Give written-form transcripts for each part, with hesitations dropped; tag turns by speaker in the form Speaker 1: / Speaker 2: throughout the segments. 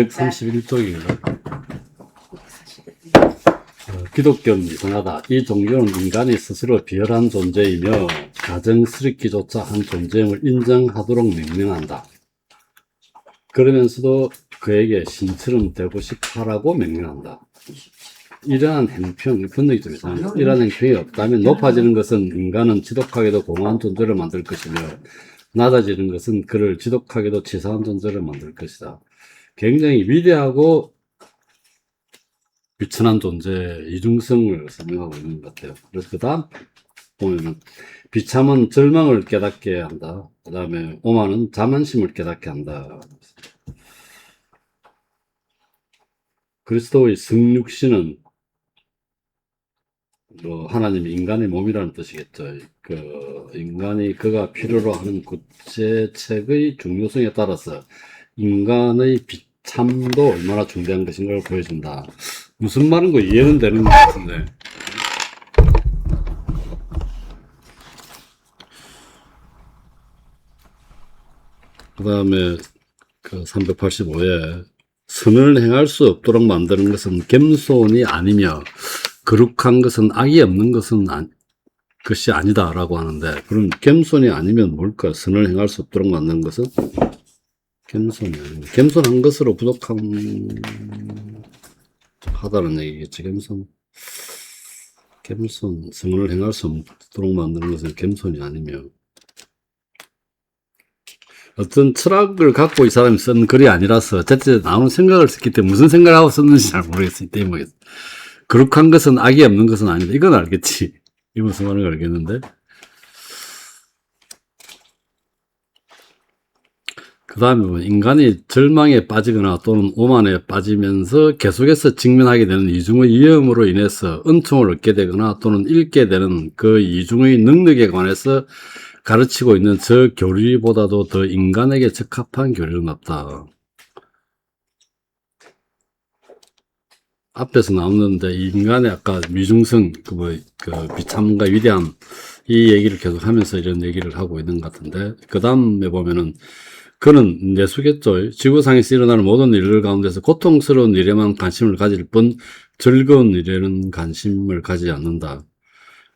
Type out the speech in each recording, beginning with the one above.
Speaker 1: 131쪽입니다. 기독교는 이상하다. 이 종교는 인간이 스스로 비열한 존재이며 가정스럽기조차 한 존재임을 인정하도록 명령한다. 그러면서도 그에게 신처럼 되고 싶어라고 명령한다. 이러한 행평, 분노기 좀 이상해요. 이러한 행평이 없다면 높아지는 것은 인간은 지독하게도 공허한 존재를 만들 것이며 낮아지는 것은 그를 지독하게도 치사한 존재를 만들 것이다. 굉장히 위대하고 비천한 존재 이중성을 설명하고 있는 것 같아요. 그래서 그 다음 보면은 비참은 절망을 깨닫게 한다. 그 다음에 오만은 자만심을 깨닫게 한다. 그리스도의 성육신은 하나님이 인간의 몸이라는 뜻이겠죠. 인간이 그가 필요로 하는 구체책의 중요성에 따라서 인간의 비참도 얼마나 중대한 것인가를 보여준다. 무슨 말인 거 이해는 되는 것 같은데. 그 다음에 385에 선을 행할 수 없도록 만드는 것은 겸손이 아니며 거룩한 것은 악이 없는 것이 아니다라고 하는데, 그럼 겸손이 아니면 뭘까? 선을 행할 수 없도록 만드는 것은 겸손이 아니면 겸손한 것으로 부족하다는 얘기겠지. 겸손, 선을 행할 수 없도록 만드는 것은 겸손이 아니며, 어떤 철학을 갖고 이 사람이 쓴 글이 아니라서 제때 나오는 생각을 썼기 때문에 무슨 생각을 하고 썼는지 잘 모르겠어요. 때문에 거룩한 것은 악이 없는 것은 아니다. 이건 알겠지. 이 무슨 말인지 알겠는데. 그 다음에 인간이 절망에 빠지거나 또는 오만에 빠지면서 계속해서 직면하게 되는 이중의 위험으로 인해서 은총을 얻게 되거나 또는 잃게 되는 그 이중의 능력에 관해서 가르치고 있는 저 교리보다도 더 인간에게 적합한 교리는 없다. 앞에서 나오는데 인간의 아까 미중성, 비참과 위대함, 이 얘기를 계속 하면서 이런 얘기를 하고 있는 것 같은데, 그 다음에 보면은 그는 내수겠죠. 지구상에서 일어나는 모든 일들 가운데서 고통스러운 일에만 관심을 가질 뿐 즐거운 일에는 관심을 가지지 않는다.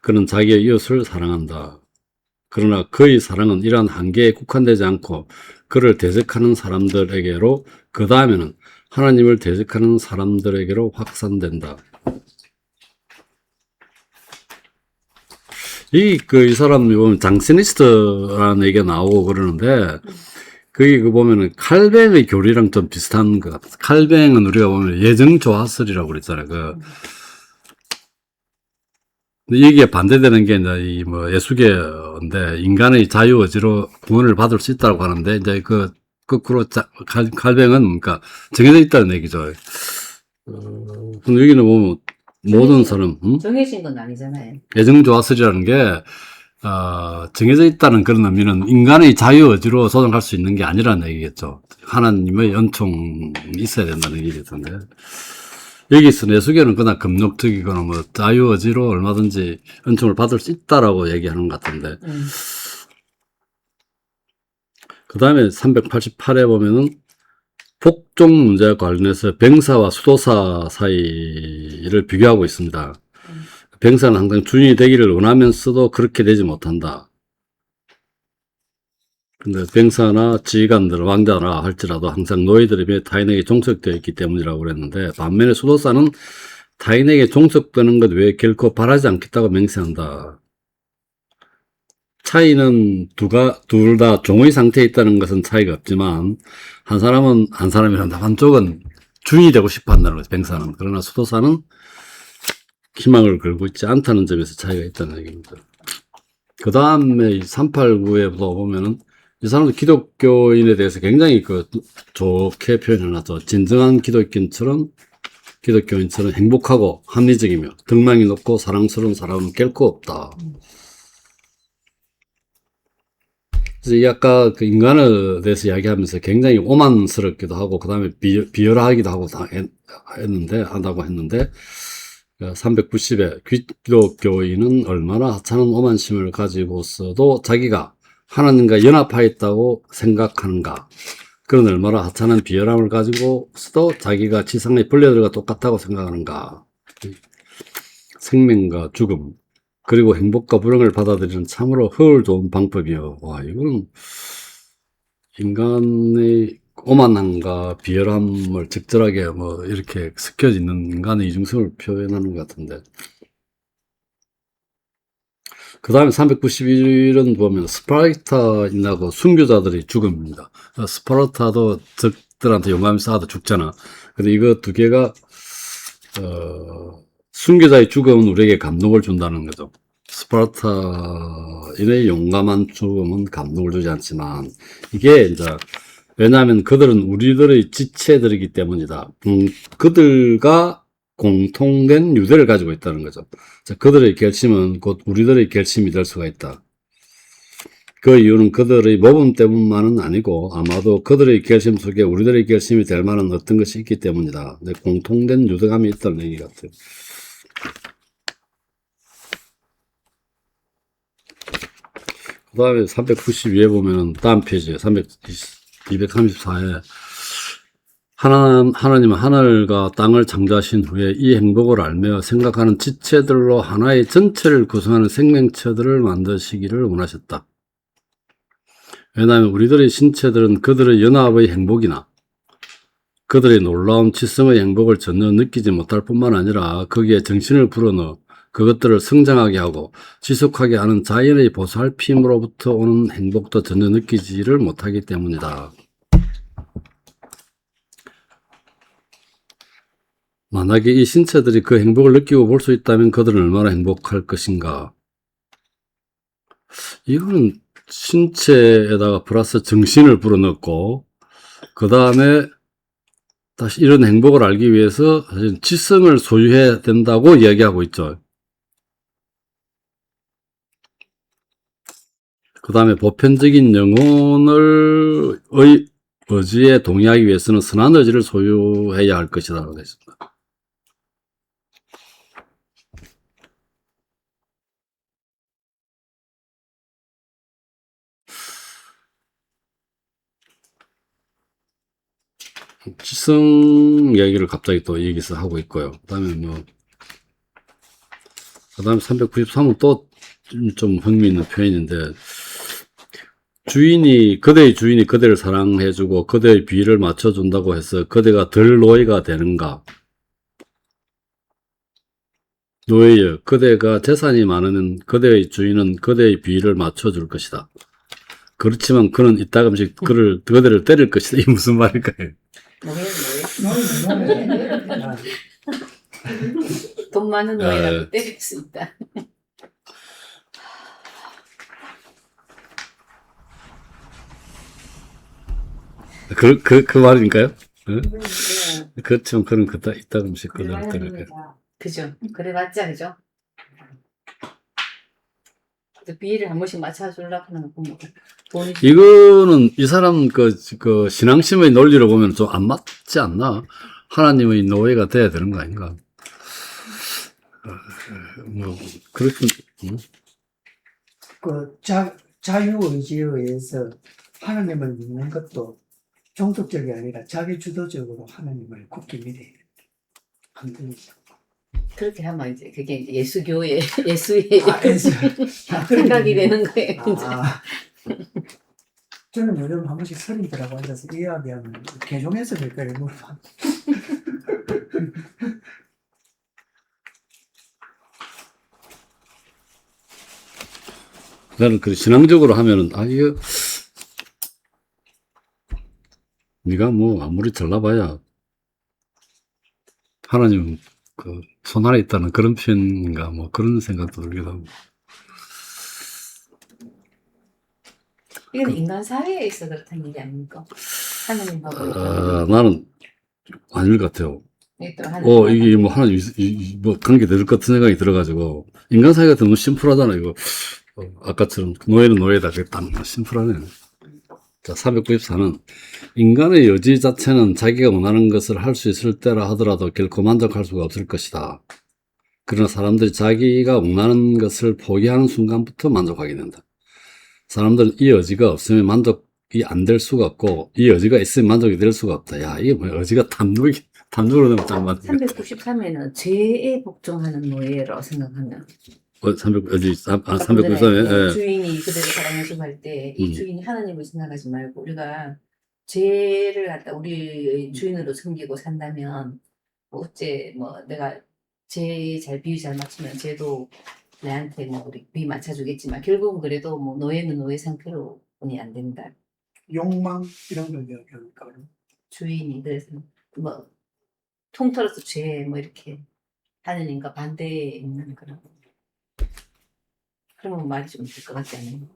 Speaker 1: 그는 자기의 이웃을 사랑한다. 그러나 그의 사랑은 이러한 한계에 국한되지 않고 그를 대적하는 사람들에게로, 그 다음에는 하나님을 대적하는 사람들에게로 확산된다. 이 사람이 보면 장세니스트라는 얘기가 나오고 그러는데, 그게 보면은 칼뱅의 교리랑 좀 비슷한 것 같아요. 칼뱅은 우리가 보면 예정조화설이라고 그랬잖아요. 이게 반대되는 게 이제 예수계인데, 인간의 자유의지로 구원을 받을 수 있다고 하는데, 이제 거꾸로 칼뱅은 그러니까 정해져 있다는 얘기죠. 근데 여기는 보면 모든 사람,
Speaker 2: 정해진 건 아니잖아요.
Speaker 1: 예정조화설이라는 게 정해져 있다는 그런 의미는 인간의 자유의지로 조정할 수 있는 게 아니라는 얘기겠죠. 하나님의 연총이 있어야 된다는 얘기겠던데, 여기서 내수계는 그냥 금욕특이거나 자유의지로 얼마든지 연총을 받을 수 있다라고 얘기하는 것 같은데, 그 다음에 388에 보면은 복종 문제와 관련해서 병사와 수도사 사이를 비교하고 있습니다. 병사는 항상 주인이 되기를 원하면서도 그렇게 되지 못한다. 근데 병사나 지휘관들, 왕자라 할지라도 항상 노예들이 타인에게 종속되어 있기 때문이라고 그랬는데, 반면에 수도사는 타인에게 종속되는 것 외에 결코 바라지 않겠다고 맹세한다. 차이는 둘 다 종의 상태에 있다는 것은 차이가 없지만, 한쪽은 주인이 되고 싶어 한다는 거죠, 병사는. 그러나 수도사는 희망을 걸고 있지 않다는 점에서 차이가 있다는 얘기입니다. 그 다음에 389에 보면은 이 사람도 기독교인에 대해서 굉장히 좋게 표현해놨죠. 진정한 기독교인처럼 행복하고 합리적이며 덕망이 높고 사랑스러운 사람은 결코 없다. 그래서 이 아까 인간에 대해서 이야기하면서 굉장히 오만스럽기도 하고, 그 다음에 비열하기도 하고 한다고 했는데, 390에 기독교인은 얼마나 하찮은 오만심을 가지고서도 자기가 하나님과 연합하였다고 생각하는가. 그는 얼마나 하찮은 비열함을 가지고서도 자기가 지상의 벌레들과 똑같다고 생각하는가. 생명과 죽음, 그리고 행복과 불행을 받아들이는 참으로 허울 좋은 방법이요. 와, 이건 인간의 오만함과 비열함을 적절하게 뭐 이렇게 섞여 있는 인간의 이중성을 표현하는 것 같은데. 그 다음에 391은 보면 스파르타인하고 순교자들의 죽음입니다. 스파르타도 적들한테 용감히 싸워도 죽잖아. 근데 이거 두 개가 순교자의 죽음은 우리에게 감동을 준다는 거죠. 스파르타인의 용감한 죽음은 감동을 주지 않지만 이게 이제 왜냐하면 그들은 우리들의 지체들이기 때문이다. 그들과 공통된 유대를 가지고 있다는 거죠. 자, 그들의 결심은 곧 우리들의 결심이 될 수가 있다. 그 이유는 그들의 모범 때문만은 아니고 아마도 그들의 결심 속에 우리들의 결심이 될 만한 어떤 것이 있기 때문이다. 공통된 유대감이 있다는 얘기 같아요. 그 다음에 392에 보면은 다음 페이지에 234에 하나님은 하늘과 땅을 창조하신 후에 이 행복을 알며 생각하는 지체들로 하나의 전체를 구성하는 생명체들을 만드시기를 원하셨다. 왜냐하면 우리들의 신체들은 그들의 연합의 행복이나 그들의 놀라운 지성의 행복을 전혀 느끼지 못할 뿐만 아니라 거기에 정신을 불어넣어 그것들을 성장하게 하고 지속하게 하는 자연의 보살핌으로부터 오는 행복도 전혀 느끼지를 못하기 때문이다. 만약에 이 신체들이 그 행복을 느끼고 볼 수 있다면 그들은 얼마나 행복할 것인가. 이거는 신체에다가 플러스 정신을 불어넣고 그 다음에 다시 이런 행복을 알기 위해서 사실 지성을 소유해야 된다고 이야기하고 있죠. 그 다음에 보편적인 영혼을 의지에 동의하기 위해서는 선한 의지를 소유해야 할 것이다 라고 되어 있습니다. 지성 이야기를 갑자기 또 여기서 하고 있고요. 그 다음에 그 다음에 393은 또 좀 흥미있는 표현인데, 그대의 주인이 그대를 사랑해주고 그대의 비위를 맞춰준다고 해서 그대가 덜 노예가 되는가? 노예여, 그대가 재산이 많으면 그대의 주인은 그대의 비위를 맞춰줄 것이다. 그렇지만 그는 이따금씩 그대를 때릴 것이다. 이게 무슨 말일까요?
Speaker 2: 돈 많은 노예라도 때릴 수 있다.
Speaker 1: 그 말인가요? 응?
Speaker 2: 네.
Speaker 1: 그렇지만 그는 이따금씩 그대를 때릴 거예요.
Speaker 2: 그죠. 그래 맞자, 그죠? 비위를 한 번씩 맞춰주려고 하는 거 보면 돈이.
Speaker 1: 이거는 이 사람 그 신앙심의 논리로 보면 좀 안 맞지 않나? 하나님의 노예가 돼야 되는 거 아닌가? 뭐 그렇군. 응?
Speaker 3: 그 자유의지에 의해서 하나님을 믿는 것도 종속적이 아니라 자기 주도적으로 하나님을 굳게 믿어야 돼. 안 들리죠?
Speaker 2: 그렇게 하면 이제 그게 이제 예수의
Speaker 3: 생각이
Speaker 2: 되는 거예요. 이제.
Speaker 3: 저는 요즘 한 번씩 스님들하고 앉아서 이야기하면 개종해서 될까요?
Speaker 1: 나는 그 신앙적으로 하면은 이거 네가 뭐 아무리 잘나봐야 하나님 그 손 안에 있다는 그런 표현인가 뭐 그런 생각도 들기도 하고.
Speaker 2: 이건 인간 사회에 있어 그렇다는 얘기 아닙니까? 하나님하고
Speaker 1: 나는 아닐 것 같아요. 이게 뭐 하나님 뭐 관계 될 것 같은 생각이 들어가지고 인간 사회가 너무 심플하잖아 이거. 아까처럼 노예는 노예다. 그게 딱 심플하네. 자, 494는 인간의 여지 자체는 자기가 원하는 것을 할 수 있을 때라 하더라도 결코 만족할 수가 없을 것이다. 그러나 사람들이 자기가 원하는 것을 포기하는 순간부터 만족하게 된다. 사람들은 이 여지가 없으면 안 될 수가 없고, 이 여지가 있으면 만족이 될 수가 없다. 야, 이게 뭐야. 여지가 탐욕으로 너무 딱 맞는 거야.
Speaker 2: 393에는 죄에 복종하는 노예라고 생각하면
Speaker 1: 393에, 예.
Speaker 2: 주인이 그대로 사랑 연습할 때 이
Speaker 1: 음.
Speaker 2: 주인이 하나님을 생각하지 말고 우리가 죄를 갖다 우리의 주인으로 섬기고 산다면 뭐 어째 뭐 내가 죄 잘 비유 잘 맞추면 죄도 내한테 뭐 우리 비 맞춰주겠지만 결국은 그래도 뭐 노예는 노예 상태로 뿐이 안 된다.
Speaker 3: 욕망 이런 걸 이야기합니까? 그럼?
Speaker 2: 주인이 그래서 뭐 통틀어서 죄 뭐 이렇게 하느님과 반대에 있는 그런 말이 좀 될 것 같지 않아요?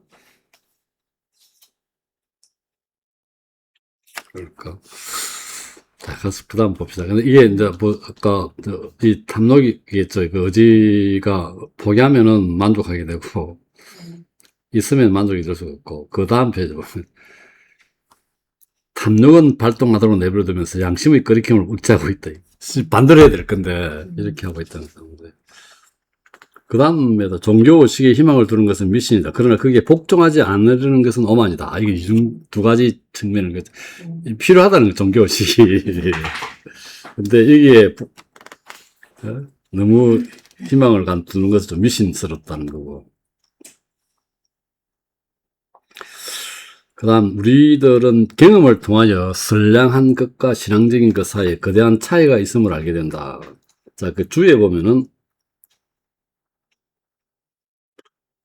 Speaker 1: 그럴까. 자, 가서 그 다음 봅시다. 근데 이게 이제 뭐, 아까, 이 탐욕이겠죠. 그 의지가 포기하면은 만족하게 되고, 있으면 만족이 될 수가 없고, 그 다음 페이지 보면, 탐욕은 발동하도록 내버려두면서 양심의 거리낌을 억제하고 있다. 반대로 해야 될 건데, 이렇게 하고 있다는 건데. 그 다음에도 종교의식에 희망을 두는 것은 미신이다. 그러나 그게 복종하지 않으려는 것은 오만이다. 이게 두 가지 측면을, 필요하다는 거, 종교의식이. 근데 이게, 너무 희망을 두는 것은 좀 미신스럽다는 거고. 그 다음, 우리들은 경험을 통하여 선량한 것과 신앙적인 것 사이에 거대한 차이가 있음을 알게 된다. 자, 그 주에 보면은,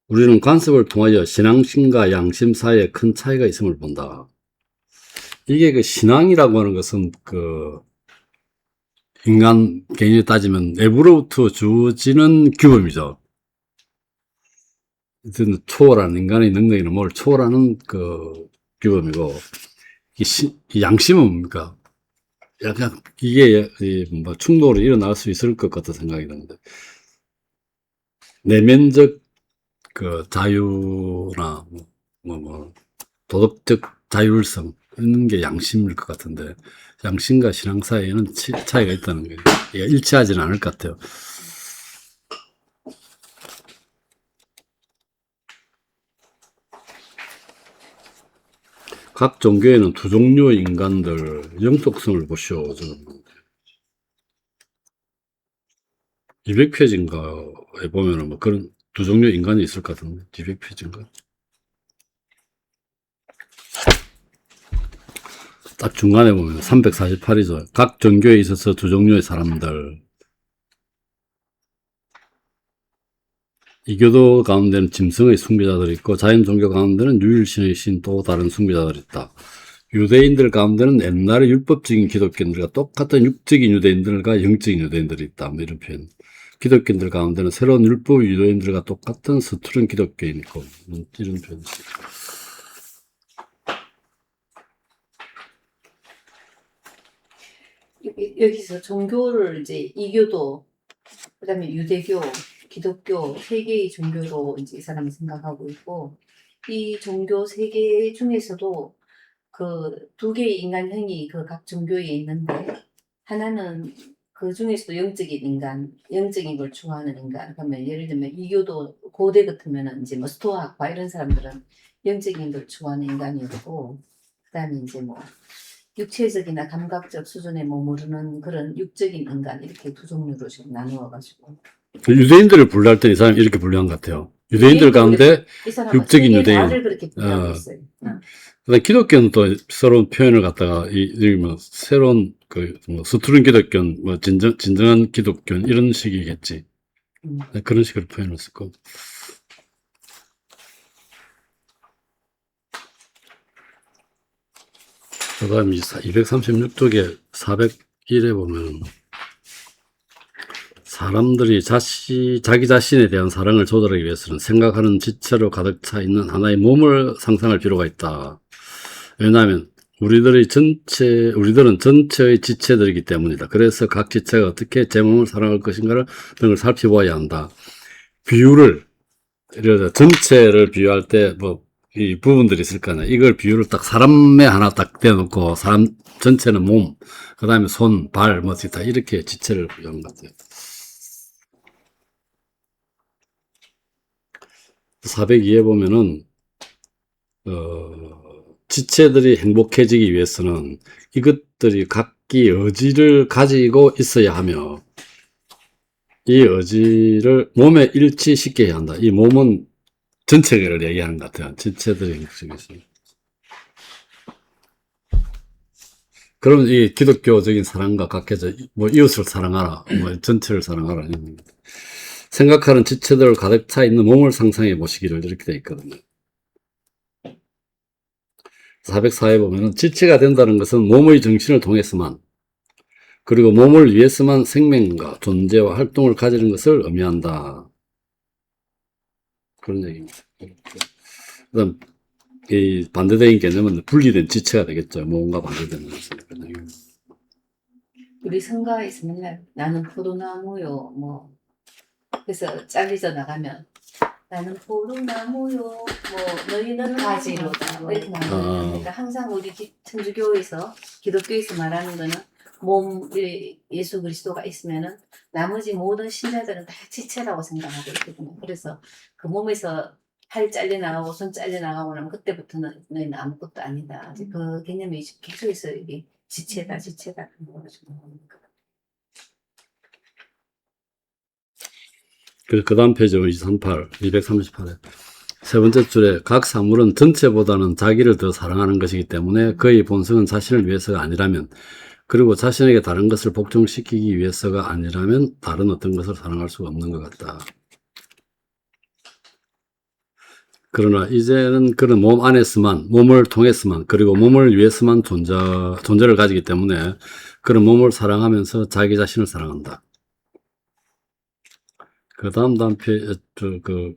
Speaker 1: 우리는 관습을 통하여 신앙심과 양심 사이에 큰 차이가 있음을 본다. 이게 그 신앙이라고 하는 것은 그 인간 개인에 따지면 내부로부터 주어지는 규범이죠. 초월한 인간의 능력이나 뭘 초월하는 그 규범이고, 이 양심은 뭡니까? 약간 이게 뭐 충돌이 일어날 수 있을 것 같다 생각이 드는데, 내면적 그 자유나 도덕적 자율성 이런 게 양심일 것 같은데, 양심과 신앙 사이에는 차이가 있다는 거예요. 이게 일치하지는 않을 것 같아요. 각 종교에는 두 종류의 인간들 영적성을 보시오. 200페이지인가에 보면은 뭐 그런 두 종류의 인간이 있을 것 같은데, 200페이지인가? 딱 중간에 보면 348이죠. 각 종교에 있어서 두 종류의 사람들. 이교도 가운데는 짐승의 숭배자들이 있고, 자연 종교 가운데는 유일신의 신 또 다른 숭배자들이 있다. 유대인들 가운데는 옛날의 율법적인 기독교인들과 똑같은 육적인 유대인들과 영적인 유대인들이 있다. 뭐 이런 표현. 기독교인들 가운데는 새로운 율법 유대인들과 똑같은 서투른 기독교인이 있고, 이런 표현.
Speaker 2: 여기서 종교를 이제 이교도, 그다음에 유대교, 기독교 세 개의 종교로 이제 이 사람이 생각하고 있고, 이 종교 세 개 중에서도 그 두 개의 인간형이 그 각 종교에 있는데, 하나는 그 중에서도 영적인 인간, 영적인 걸 추구하는 인간. 그러면 예를 들면 이교도 고대 같으면은 이제 뭐 스토아과 이런 사람들은 영적인 걸 추구하는 인간이었고, 그다음에 이제 뭐 육체적이나 감각적 수준에 머무르는 그런 육적인 인간, 이렇게 두 종류로 지금 나누어가지고.
Speaker 1: 유대인들을 분류할 때 이 사람이 이렇게 분류한 것 같아요. 유대인들 가운데
Speaker 2: 이 사람은
Speaker 1: 육적인 유대인.
Speaker 2: 다를 그렇게 분류하고 있어요.
Speaker 1: 그다음 기독교는 또 새로운 표현을 갖다가 뭐 새로운 뭐 서투른 기독교, 뭐 진정한 기독교 이런 식이겠지. 그런 식으로 표현을 했을 거고. 그다음 236쪽에 401에 보면 사람들이 자기 자신에 대한 사랑을 조절하기 위해서는 생각하는 지체로 가득 차 있는 하나의 몸을 상상할 필요가 있다. 왜냐하면 우리들은 전체의 지체들이기 때문이다. 그래서 각 지체가 어떻게 제 몸을 사랑할 것인가를 등을 살펴보아야 한다. 비유를, 전체를 비유할 때 이 부분들이 있을 거네. 이걸 비유를 딱 사람에 하나 딱 대놓고, 사람 전체는 몸, 그 다음에 손, 발, 뭐, 다 이렇게 지체를 비유한 것 같아요. 402에 보면은, 지체들이 행복해지기 위해서는 이것들이 각기 의지를 가지고 있어야 하며 이 의지를 몸에 일치시켜야 해야 한다. 이 몸은 전체를 얘기하는 것 같아요. 지체들이 행복해지기 위해서. 그럼 이 기독교적인 사랑과 각해져 뭐 이웃을 사랑하라, 뭐 전체를 사랑하라. 생각하는 지체들 가득 차 있는 몸을 상상해 보시기를 이렇게 되어 있거든요. 404에 보면은 지체가 된다는 것은 몸의 정신을 통해서만 그리고 몸을 위해서만 생명과 존재와 활동을 가지는 것을 의미한다. 그런 얘기입니다. 그다음 이 반대되는 개념은 분리된 지체가 되겠죠. 몸과 반대되는 것은.
Speaker 2: 우리 성가에서 맨날 나는 포도나무요, 뭐, 그래서 잘리져 나가면 나는 포도나무요, 뭐, 너희는 가지로다, 뭐 이렇게 나와요. 그러니까 항상 우리 천주교에서, 기독교에서 말하는 거는 몸에 예수 그리스도가 있으면은 나머지 모든 신자들은 다 지체라고 생각하고 있거든요. 그래서 그 몸에서 팔 잘려나가고 손 잘려나가고 나면 그때부터는 너희는 아무것도 아니다. 아직 그 개념이 계속 있어요. 이게 지체다.
Speaker 1: 그 다음 페이지 238에 세 번째 줄에 각 사물은 전체보다는 자기를 더 사랑하는 것이기 때문에 그의 본성은 자신을 위해서가 아니라면 그리고 자신에게 다른 것을 복종시키기 위해서가 아니라면 다른 어떤 것을 사랑할 수가 없는 것 같다. 그러나 이제는 그런 몸 안에서만, 몸을 통해서만, 그리고 몸을 위해서만 존재를 가지기 때문에 그런 몸을 사랑하면서 자기 자신을 사랑한다. 그 다음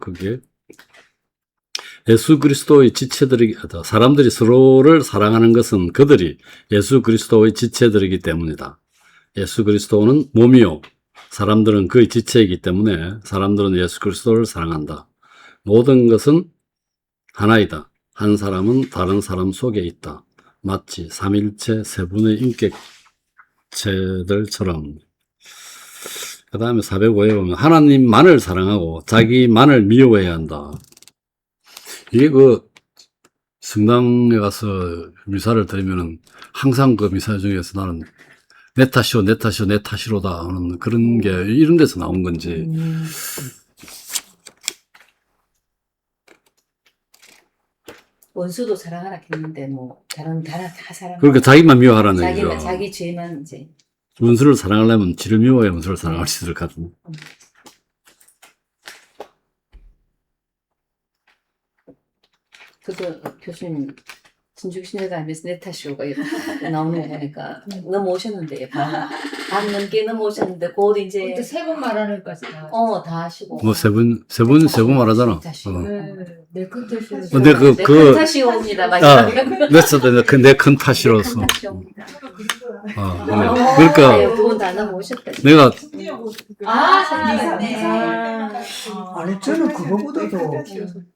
Speaker 1: 그게 예수 그리스도의 지체들이, 사람들이 서로를 사랑하는 것은 그들이 예수 그리스도의 지체들이기 때문이다. 예수 그리스도는 몸이요. 사람들은 그의 지체이기 때문에 사람들은 예수 그리스도를 사랑한다. 모든 것은 하나이다. 한 사람은 다른 사람 속에 있다. 마치 삼일체 세 분의 인격체들처럼. 그 다음에 405에 보면 하나님만을 사랑하고 자기만을 미워해야 한다. 이게 성당에 가서 미사를 드리면은 항상 그 미사 중에서 나는 내 탓이로다 하는 그런 게 이런 데서 나온 건지.
Speaker 2: 원수도 사랑하라 했는데 뭐 다른 다 사랑.
Speaker 1: 그러니까 자기만 미워하라는 얘기죠.
Speaker 2: 자기 죄만 이제.
Speaker 1: 원수를 사랑하려면 지를 미워야 원수를 사랑할 수 있을 것 같은.
Speaker 2: 그거 교수님 진죽신여가 하면서 내 탓이오가 나오는 거 보니까 넘어오셨는데 반 넘게 넘어오셨는데 곧 이제
Speaker 4: 근데 세 번 말하니까 다.
Speaker 2: 다 하시고
Speaker 1: 뭐 세 번 말하잖아.
Speaker 4: 내 끝에서.
Speaker 1: 근데
Speaker 2: 큰 탓이옵니다.
Speaker 1: 내 큰 탓이로서. 그러니까
Speaker 2: 두 분 다 넘어오셨다.
Speaker 1: 내가
Speaker 4: 네.
Speaker 3: 아니 저는 그거보다도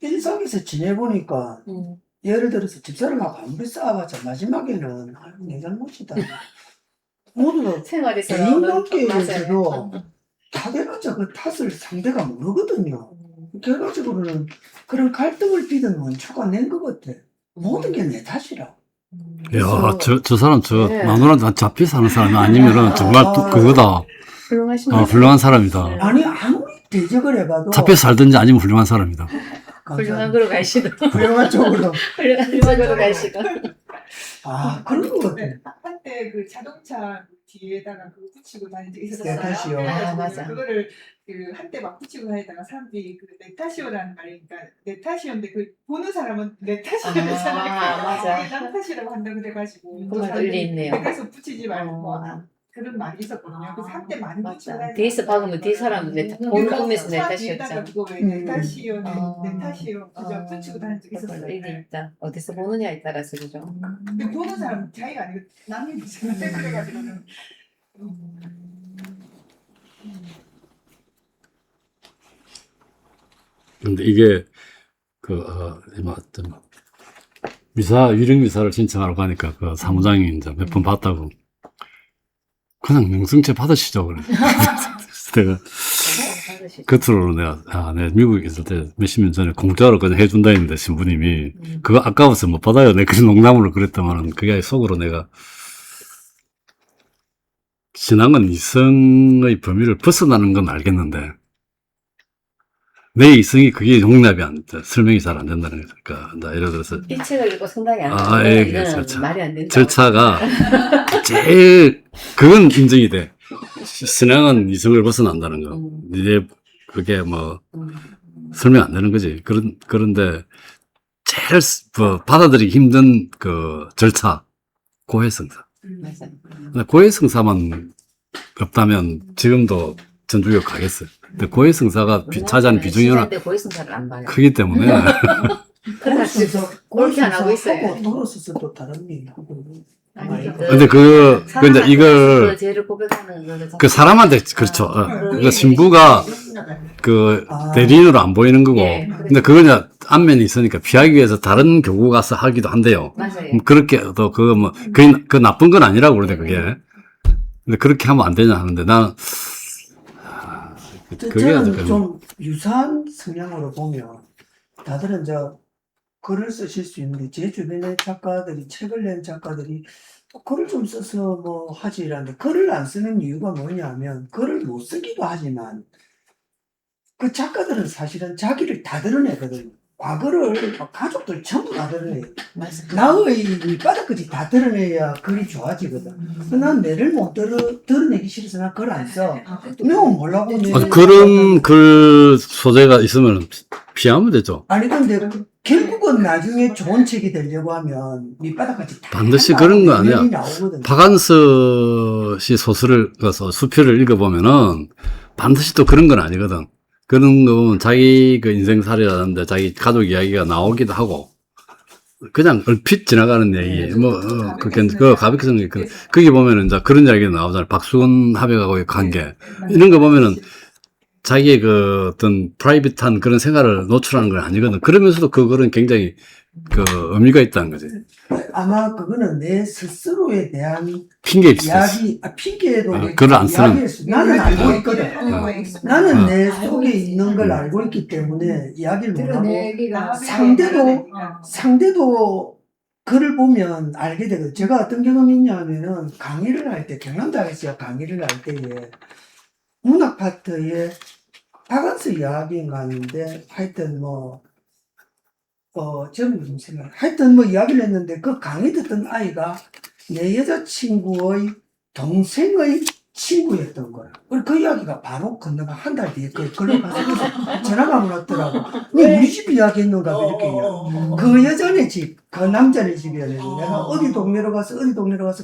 Speaker 3: 일상에서 지내보니까 예를 들어서 집사람하고 아무리 싸워봤자 마지막에는 내 잘못이다. 모두 다
Speaker 2: 생활에서
Speaker 3: 대인관계에서도 다돼봤자 그 탓을 상대가 모르거든요. 결과적으로는 그런 갈등을 빚은 원초가 낸 것 같아. 모든 게 내 탓이라.
Speaker 1: 야, 저 사람
Speaker 2: 네.
Speaker 1: 마누라한테 잡혀 사는 사람이 아니면은 정말 그거다. 훌륭한 사람이다.
Speaker 3: 아니 아무리 대적을 해봐도
Speaker 1: 잡혀 살든지 아니면 훌륭한 사람이다.
Speaker 2: 훌륭한 거로 가시도.
Speaker 3: 훌륭한 쪽으로.
Speaker 2: 훌륭한 거로 가시도.
Speaker 3: 아 그런 것 같아.
Speaker 5: 한때 그 자동차 뒤에다가 그거 붙이고 다닌 적이 있었어요.
Speaker 3: 내 탓이요.
Speaker 2: 아, 맞아.
Speaker 5: 그거를 그 한때 막 붙이고 다니다가 사람들이 그 내 탓이요라는 말이니까 내 탓이었는데 그 보는 사람은 내 탓이었잖아요.
Speaker 2: 맞아.
Speaker 5: 그게 남 탓이라고 한다 그래가지고
Speaker 2: 그 말도 일리 있네요.
Speaker 5: 그래서 붙이지 말고 그런 말이 있었거든요. 그래서 한때 많이 붙이고
Speaker 2: 맞아.
Speaker 5: 다니다가
Speaker 2: 뒤에서 박으면 뒤 사람 보는 꿈에서 내 탓이었잖아.
Speaker 5: 그거 내 탓이요, 내 탓이요. 그저 붙이고 다닌 적이
Speaker 2: 그걸
Speaker 5: 있었어요.
Speaker 2: 일리 있다. 어디서 보느냐에 따라서 그죠.
Speaker 5: 근데 보는 사람 자기가 아니고 남이 보시는데 그래가지고는
Speaker 1: 근데 이게 유령 미사를 신청하라고 하니까 그 사무장이 이제 몇 번 봤다고 그냥 명승채 받으시죠 그래. 내가
Speaker 2: 받으시죠.
Speaker 1: 겉으로 내가 미국에 있을 때 몇십 년 전에 공짜로 그냥 해준다 했는데 신부님이 그거 아까워서 못 받아요. 내가 그 농담으로 그랬더만은 그게 속으로 내가 신앙은 이성의 범위를 벗어나는 건 알겠는데 내 이성이 그게 용납이 안 돼. 설명이 잘 안 된다는 거니까. 나 예를 들어서
Speaker 2: 이 책을 읽고 성당에 안
Speaker 1: 아,
Speaker 2: 가면
Speaker 1: 예,
Speaker 2: 이거는
Speaker 1: 절차.
Speaker 2: 말이 안 된다.
Speaker 1: 절차가 제일 그건 인정이 돼. 신앙은 이성을 벗어난다는 거. 이제 그게 뭐 설명 안 되는 거지. 그런데 제일 받아들이기 힘든 그 절차 고해성사.
Speaker 2: 맞아요.
Speaker 1: 근데 고해성사만 없다면 지금도 전주교 가겠어요. 근데 고해성사가 차지하는 비중이 워낙
Speaker 2: 시간대 고해성사를 안 봐요.
Speaker 1: 크기 때문에
Speaker 2: 그래서 그렇게 안 하고 있어요.
Speaker 3: 하고 돌아서서 또 다른 일 하고.
Speaker 2: 아니,
Speaker 1: 근데 근데 이걸
Speaker 2: 죄를 고백하는 거를
Speaker 1: 그 사람한테 그렇죠. 그러니까 신부가 그 대리인으로 안 보이는 거고.
Speaker 2: 예,
Speaker 1: 근데 그걸 이제 안면이 있으니까 피하기 위해서 다른 교구 가서 하기도 한대요.
Speaker 2: 맞아요.
Speaker 1: 그렇게 또 그거 뭐 그 나쁜 건 아니라고 그러대 그게. 근데 그렇게 하면 안 되냐 하는데 나는 그게 아주
Speaker 3: 저는 좀 유사한 성향으로 보면 다들은 글을 쓰실 수 있는데 제 주변의 작가들이 책을 낸 작가들이 또 글을 좀 써서 뭐 하지 이라는데 글을 안 쓰는 이유가 뭐냐면 글을 못 쓰기도 하지만 그 작가들은 사실은 자기를 다 드러내거든요. 과거를 막 가족들 전부 다 드러내요. 나의 밑바닥까지 다 드러내야 글이 좋아지거든. 난 내를 못 드러내기 싫어서 난 글 안 써. 내가 뭐라고
Speaker 1: 그런 글 소재가 있으면 피하면 되죠.
Speaker 3: 아니 근데 결국은 나중에 좋은 책이 되려고 하면 밑바닥까지 다
Speaker 1: 반드시 그런 거 아니야.
Speaker 3: 내용이 나오거든.
Speaker 1: 박안서 씨 소설을 가서 수필을 읽어보면은 반드시 또 그런 건 아니거든. 그런 거 보면 자기 그 인생살이라든지 자기 가족 이야기가 나오기도 하고 그냥 얼핏 지나가는 얘기 그게 가볍게 생각해. 거기 보면은 이제 그런 이야기가 나오잖아요. 박수근 합의하고의 관계 이런 거 보면은 자기의 그 어떤 프라이빗한 그런 생활을 노출하는 건 아니거든. 그러면서도 그거는 굉장히 그 의미가 있다는 거지.
Speaker 3: 아마 그거는 내 스스로에 대한
Speaker 1: 핑계일 수도 있어.
Speaker 3: 이야기, 핑계도
Speaker 1: 글을 안 쓰는.
Speaker 3: 이야기일 수- 나는 알고 있거든. 나는
Speaker 1: 어.
Speaker 3: 내 속에 있는 걸 알고 있기 때문에 이야기를 못하고
Speaker 4: 드러내기가
Speaker 3: 상대도 글을 보면 알게 되거든. 제가 어떤 경험이 있냐면은 강의를 할 때, 경남대학에서 강의를 할 때에 문학 파트에 박안서 이야기인가 하는데 하여튼 저는 무슨 생각 하여튼 이야기를 했는데 그 강의 듣던 아이가 내 여자친구의 동생의 친구였던 거야. 그리고 그 이야기가 바로 건너가 한 달 뒤에 글로 가서 전화가 왔더라고. 우리 집 이야기 했는가 이렇게 이야기. 그 여자네 집, 그 남자네 집이었는데 내가 어디 동네로 가서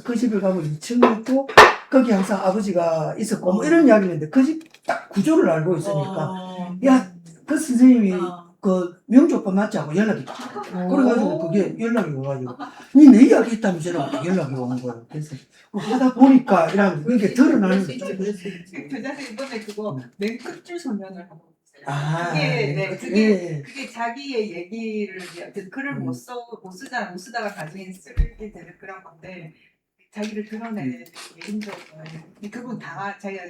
Speaker 3: 그 집에 가면 2층에 있고 거기 항상 아버지가 있었고 뭐 이런 이야기를 했는데 그 집 딱 구조를 알고 있으니까 야, 그 선생님이 그 명조오빠 맞지 하고 연락이 딱 그래가지고 그게 연락이 와가지고 니 내 이야기 했다면서 연락이 온 거예요. 그래서 하다 보니까 이게 드러나는 거죠.
Speaker 5: 교장선 이번에 그거 맨 끝줄 소년을 하고 있어요.
Speaker 3: 아,
Speaker 5: 그게 자기의 얘기를 글을 못 쓰다가 나중에 쓰게 되는 그런 건데 자기를 드러내는 게 힘들어요. 그건 자기가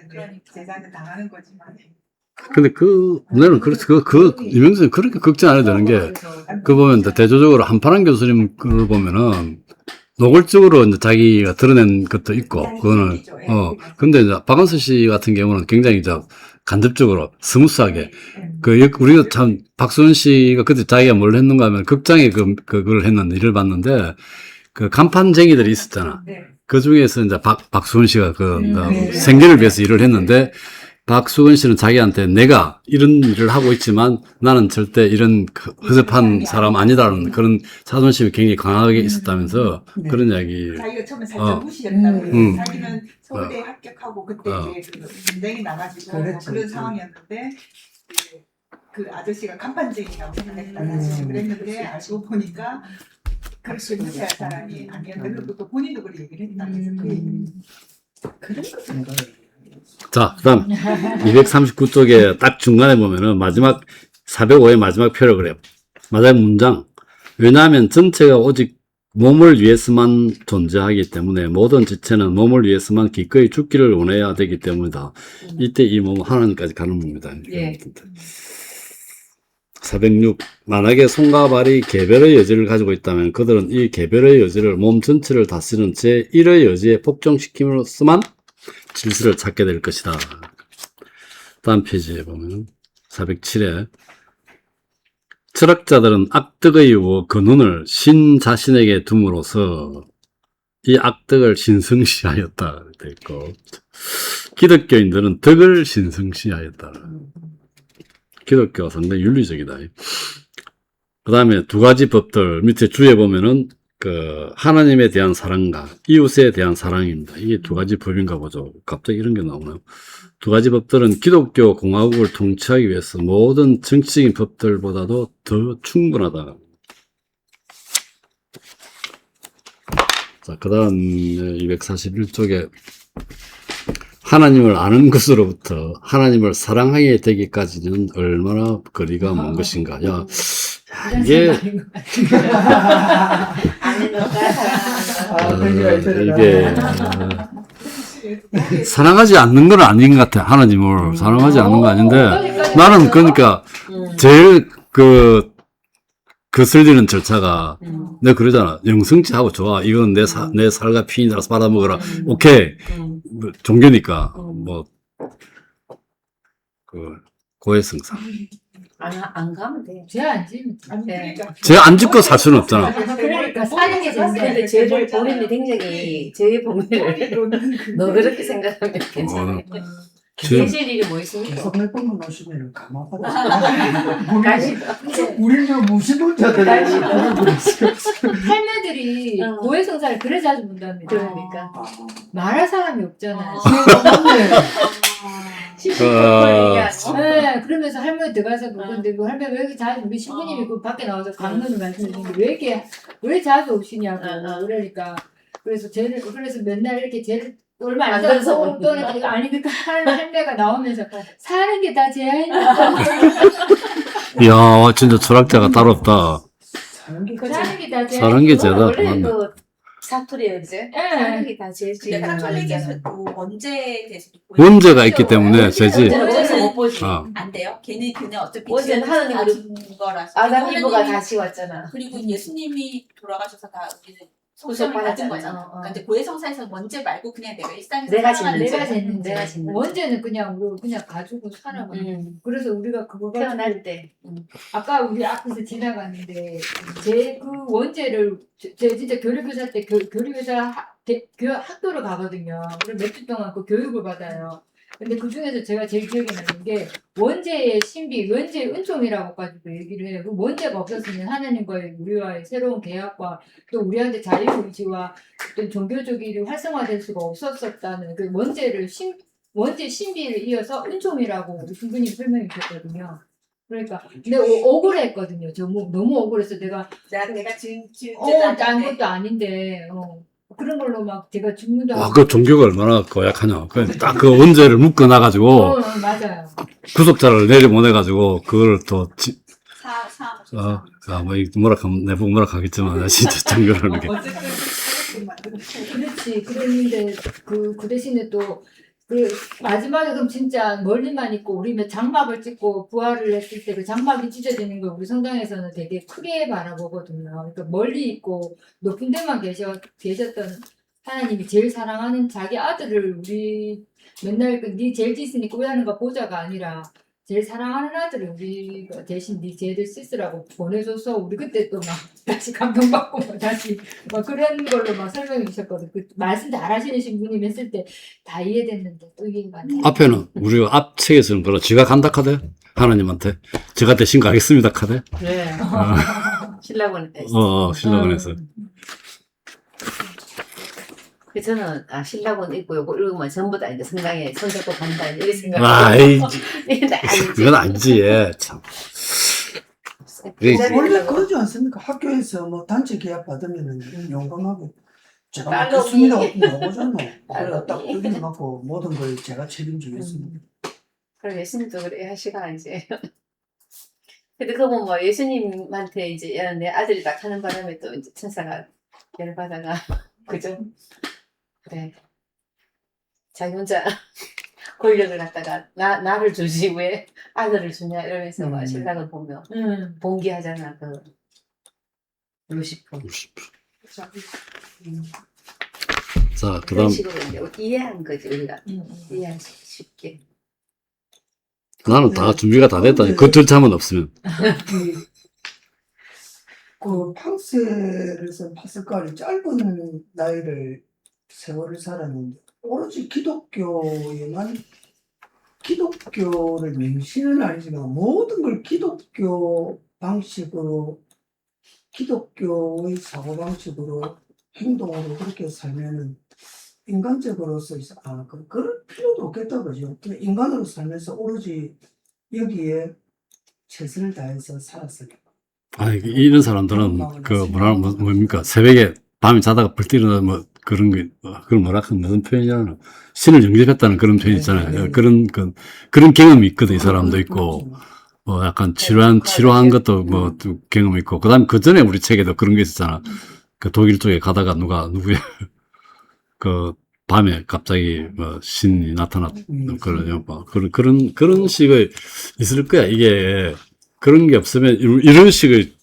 Speaker 5: 제자한테 당하는 거지만.
Speaker 1: 근데 나는 유명선 그렇게 걱정 안 해도 되는 게, 보면 대조적으로 한파란 교수님 글을 보면은, 노골적으로 이제 자기가 드러낸 것도 있고, 그거는, 근데 이제 박원순 씨 같은 경우는 굉장히 간접적으로, 스무스하게, 우리가 참, 박수은 씨가 그때 자기가 뭘 했는가 하면, 극장에 그걸 했는데, 일을 봤는데, 간판쟁이들이 있었잖아. 그 중에서 이제 박수은 씨가 생계를 위해서 일을 했는데, 박수근 씨는 자기한테 내가 이런 일을 하고 있지만 나는 절대 이런 허접한 사람 아니다라는 그런 자존심이 굉장히 강하게 있었다면서 그런 이야기.
Speaker 5: 자기가 처음에 살짝 무시했다고. 자기는 서울대에 합격하고 그때 이제 전쟁이 나가지고 그런 상황이었는데 그 아저씨가 간판쟁이라고 생각했다고 그랬는데 알고 보니까 그렇게 무시할 사람이 아니었는데 그리고 또 본인도 그렇게 얘기를 했다면서 그 얘기를.
Speaker 3: 그런 것은 거예요.
Speaker 1: 자, 그다음 239쪽에 딱 중간에 보면은 마지막 405의 마지막 표를 그래요. 마지막 문장. 왜냐하면 전체가 오직 몸을 위해서만 존재하기 때문에 모든 지체는 몸을 위해서만 기꺼이 죽기를 원해야 되기 때문이다. 이때 이 몸은 하나님까지 가는 몸이다.
Speaker 2: 예.
Speaker 1: 406. 만약에 손과 발이 개별의 여지를 가지고 있다면 그들은 이 개별의 여지를 몸 전체를 다스리는 제1의 여지에 복종시킴으로써만 질서를 찾게 될 것이다. 다음 페이지에 보면 407에 철학자들은 악덕의 그 눈을 신 자신에게 둠으로써 이 악덕을 신성시하였다. 되어 있고 기독교인들은 덕을 신성시하였다. 기독교가 상당히 윤리적이다. 그 다음에 두 가지 법들 밑에 주에 보면은 그 하나님에 대한 사랑과 이웃에 대한 사랑입니다. 이게 두 가지 법인가 보죠. 갑자기 이런 게 나오나요? 두 가지 법들은 기독교 공화국을 통치하기 위해서 모든 정치적인 법들보다도 더 충분하다. 자, 그 다음 241쪽에 하나님을 아는 것으로부터 하나님을 사랑하게 되기까지는 얼마나 거리가 먼 것인가. 야, 이게
Speaker 2: 아는 것과
Speaker 1: 이게 사랑하지 않는 건 아닌 것 같아. 하나님을 사랑하지 않는 거 아닌데 나는 그러니까 제일 거슬리는 절차가 내가 그러잖아. 영성치하고 좋아. 이건 내 살과 피인이라서 받아먹어라. 오케이. 뭐, 종교니까 고해성사.
Speaker 2: 안 가면 돼.
Speaker 4: 죄안 지면
Speaker 2: 네.
Speaker 1: 죄 안 짓고 살 수는 없잖아.
Speaker 4: 그러니까 사는 게
Speaker 2: 근데
Speaker 4: 제일
Speaker 2: 죄를 본인이 굉장히 죄의 본인을 너 그렇게 생각하면 괜찮아. 해실 일이 뭐 있습니까?
Speaker 3: 손을 뻗는 오시면 가마보다.
Speaker 2: 가시.
Speaker 3: 우리는 무신론자들이
Speaker 4: 할매들이
Speaker 2: 어.
Speaker 4: 고해성사를 그래 자주 본답니다.
Speaker 2: 그러니까.
Speaker 4: 말할 사람이 없잖아요. 네, 그러면서 할머니 들어가서 그건데 그 할머니 왜 이렇게 자주 우리 신부님이 그 밖에 나와서 강론을 말씀해주는데 왜 자주 오시냐고 그러니까 그래서 맨날 이렇게 쟤를 얼마 안
Speaker 2: 앉아서
Speaker 4: 또는 아니 그러니까 할매가 나오면서 사는 게 다 죄아니까
Speaker 1: 이야, 진짜 철학자가 따로 없다.
Speaker 3: 사는 게
Speaker 4: 사는 게 다 죄.
Speaker 1: 사는 게 죄다.
Speaker 2: 원래
Speaker 1: 맞네.
Speaker 2: 그 사투리였지. 사는 게 다 죄지.
Speaker 5: 근데 카톨릭에서도 원죄에 대해서도
Speaker 1: 원죄가 있기 때문에 죄지.
Speaker 2: 원죄는 어디서 못 보지.
Speaker 5: 안 돼요. 걔는 어차피
Speaker 2: 원죄는
Speaker 5: 죄를
Speaker 2: 하나님으로
Speaker 5: 가진 거라서.
Speaker 2: 아담 이브가
Speaker 5: 하나님이-
Speaker 2: 다시 왔잖아.
Speaker 5: 그리고 예수님이 돌아가셔서 다 우리는
Speaker 2: 구속
Speaker 5: 속성을 받은
Speaker 2: 받았잖아.
Speaker 5: 거잖아.
Speaker 2: 어.
Speaker 5: 그러니까 이제 고해성사에서 원죄 말고 그냥 내가 일상에서
Speaker 2: 내가
Speaker 5: 살아가는
Speaker 2: 짓는
Speaker 4: 내가
Speaker 2: 죄.
Speaker 4: 쟀는
Speaker 2: 내가
Speaker 4: 죄.
Speaker 2: 짓는
Speaker 4: 원죄는 그냥 우리 그냥 가지고 살아가. 그래서 우리가 그거 가지고
Speaker 2: 태어날 때.
Speaker 4: 아까 우리 앞에서 지나갔는데 제 그 원죄를 제 진짜 교류교사 때 교류교사 학교를 가거든요. 그래서 몇 주 동안 그 교육을 받아요. 근데 그 중에서 제가 제일 기억에 남는 게 원죄의 신비, 원죄의 은총이라고까지도 얘기를 해요. 그 원죄가 없었으면 하나님과의 우리와의 새로운 계약과 또 우리한테 자유의지와 어떤 종교적인 활성화될 수가 없었었다는 그 원죄 신비를 이어서 은총이라고 우리 신부님이 설명해 주셨거든요. 그러니까 근데 억울했거든요. 너무 억울해서 내가
Speaker 5: 내가 지은
Speaker 4: 딴 것도 아닌데 그런 걸로 막 제가 죽는다.
Speaker 1: 와, 그 종교가 얼마나 고약하냐. 딱 그 원죄를 묶어놔가지고
Speaker 4: 맞아요.
Speaker 1: 구속자를 내려보내가지고 그걸 또
Speaker 5: 사
Speaker 1: 내보고 뭐라 하겠지만 진짜 종교라는 게.
Speaker 5: 어쨌든
Speaker 4: 그렇지. 그랬는데 그 대신에 또 그 마지막에 그럼 진짜 멀리만 있고 우리는 장막을 찍고 부활을 했을 때 그 장막이 찢어지는 걸 우리 성당에서는 되게 크게 바라보거든요. 그러니까 멀리 있고 높은 데만 계셨던 하나님이 제일 사랑하는 자기 아들을 우리 맨날 네 죄를 짓으니까 왜 하는 거 보자가 아니라 제일 사랑하는 아들을 우리가 대신 네 죄를 씻으라고 보내줘서 우리 그때 또 막 다시 감동받고 막 다시 막 그런 걸로 막 설명해 주셨거든. 그 말씀 잘하시는 신부님 했을 때 다 이해됐는데 또 이해가 안 돼.
Speaker 1: 앞에는 우리가 앞 책에서는 그러 지가 간다 카대 하나님한테 제가 대신 가겠습니다 카대.
Speaker 2: 그래. 신라곤에 때.
Speaker 1: 신라곤에서.
Speaker 2: 그래서 저는 신라곤 있고 요거 읽으면 전부 다 이제 성당에 손잡고 간다 이렇게
Speaker 1: 아이,
Speaker 2: 근데 아니지.
Speaker 1: 그건 아니지. 예, 참.
Speaker 3: 원래 그러지 않습니까? 학교에서 뭐 단체 계약 받으면은 용감하고 제가
Speaker 2: 딸놈이.
Speaker 3: 맞겠습니다. 나오잖아.
Speaker 2: 딸놈이.
Speaker 3: 그래 딱 뜯어갖고 모든 걸 제가 책임지겠습니다.
Speaker 2: 그럼 예수님도 그래 하시가 이제. 근데 그거 뭐 예수님한테 이제 내 아들이 딱 하는 바람에 또 이제 천사가 열받아가 그죠? 그래. 자기 혼자 권력을 갖다가 나를 주지 왜 아들을 주냐 이러면서 막 신랑을 보며 봉기하잖아 그 루시퍼.
Speaker 1: 자, 그
Speaker 2: 그런
Speaker 1: 다음,
Speaker 2: 식으로 이제 이해한 거지 우리가 이해하기 쉽게.
Speaker 1: 나는 다 준비가 다 됐다니. 그 절차만 없으면.
Speaker 3: 그 팡셀에서 파스칼이 짧은 나이를 세월을 살았는데 오로지 기독교를 맹신은 아니지만 모든 걸 기독교 방식으로 기독교의 사고방식으로 행동으로 그렇게 살면은 인간적으로서 그럴 필요도 없겠다 그죠. 그냥 인간으로 살면서 오로지 여기에 최선을 다해서 살았어요.
Speaker 1: 아니, 이런 사람들은, 뭡니까. 새벽에, 밤에 자다가 벌떡 일어나, 그런 게, 그걸 무슨 표현이냐면, 신을 영접했다는 그런 표현 있잖아요. 그런 경험이 있거든, 이 사람도 있고, 약간 치료한 것도 또 경험이 있고, 그 다음에 그 전에 우리 책에도 그런 게 있었잖아. 그 독일 쪽에 가다가 누구야, 밤에 갑자기 신이 나타났던 그런 식의 있을 거야. 이게 그런 게 없으면 이런 식의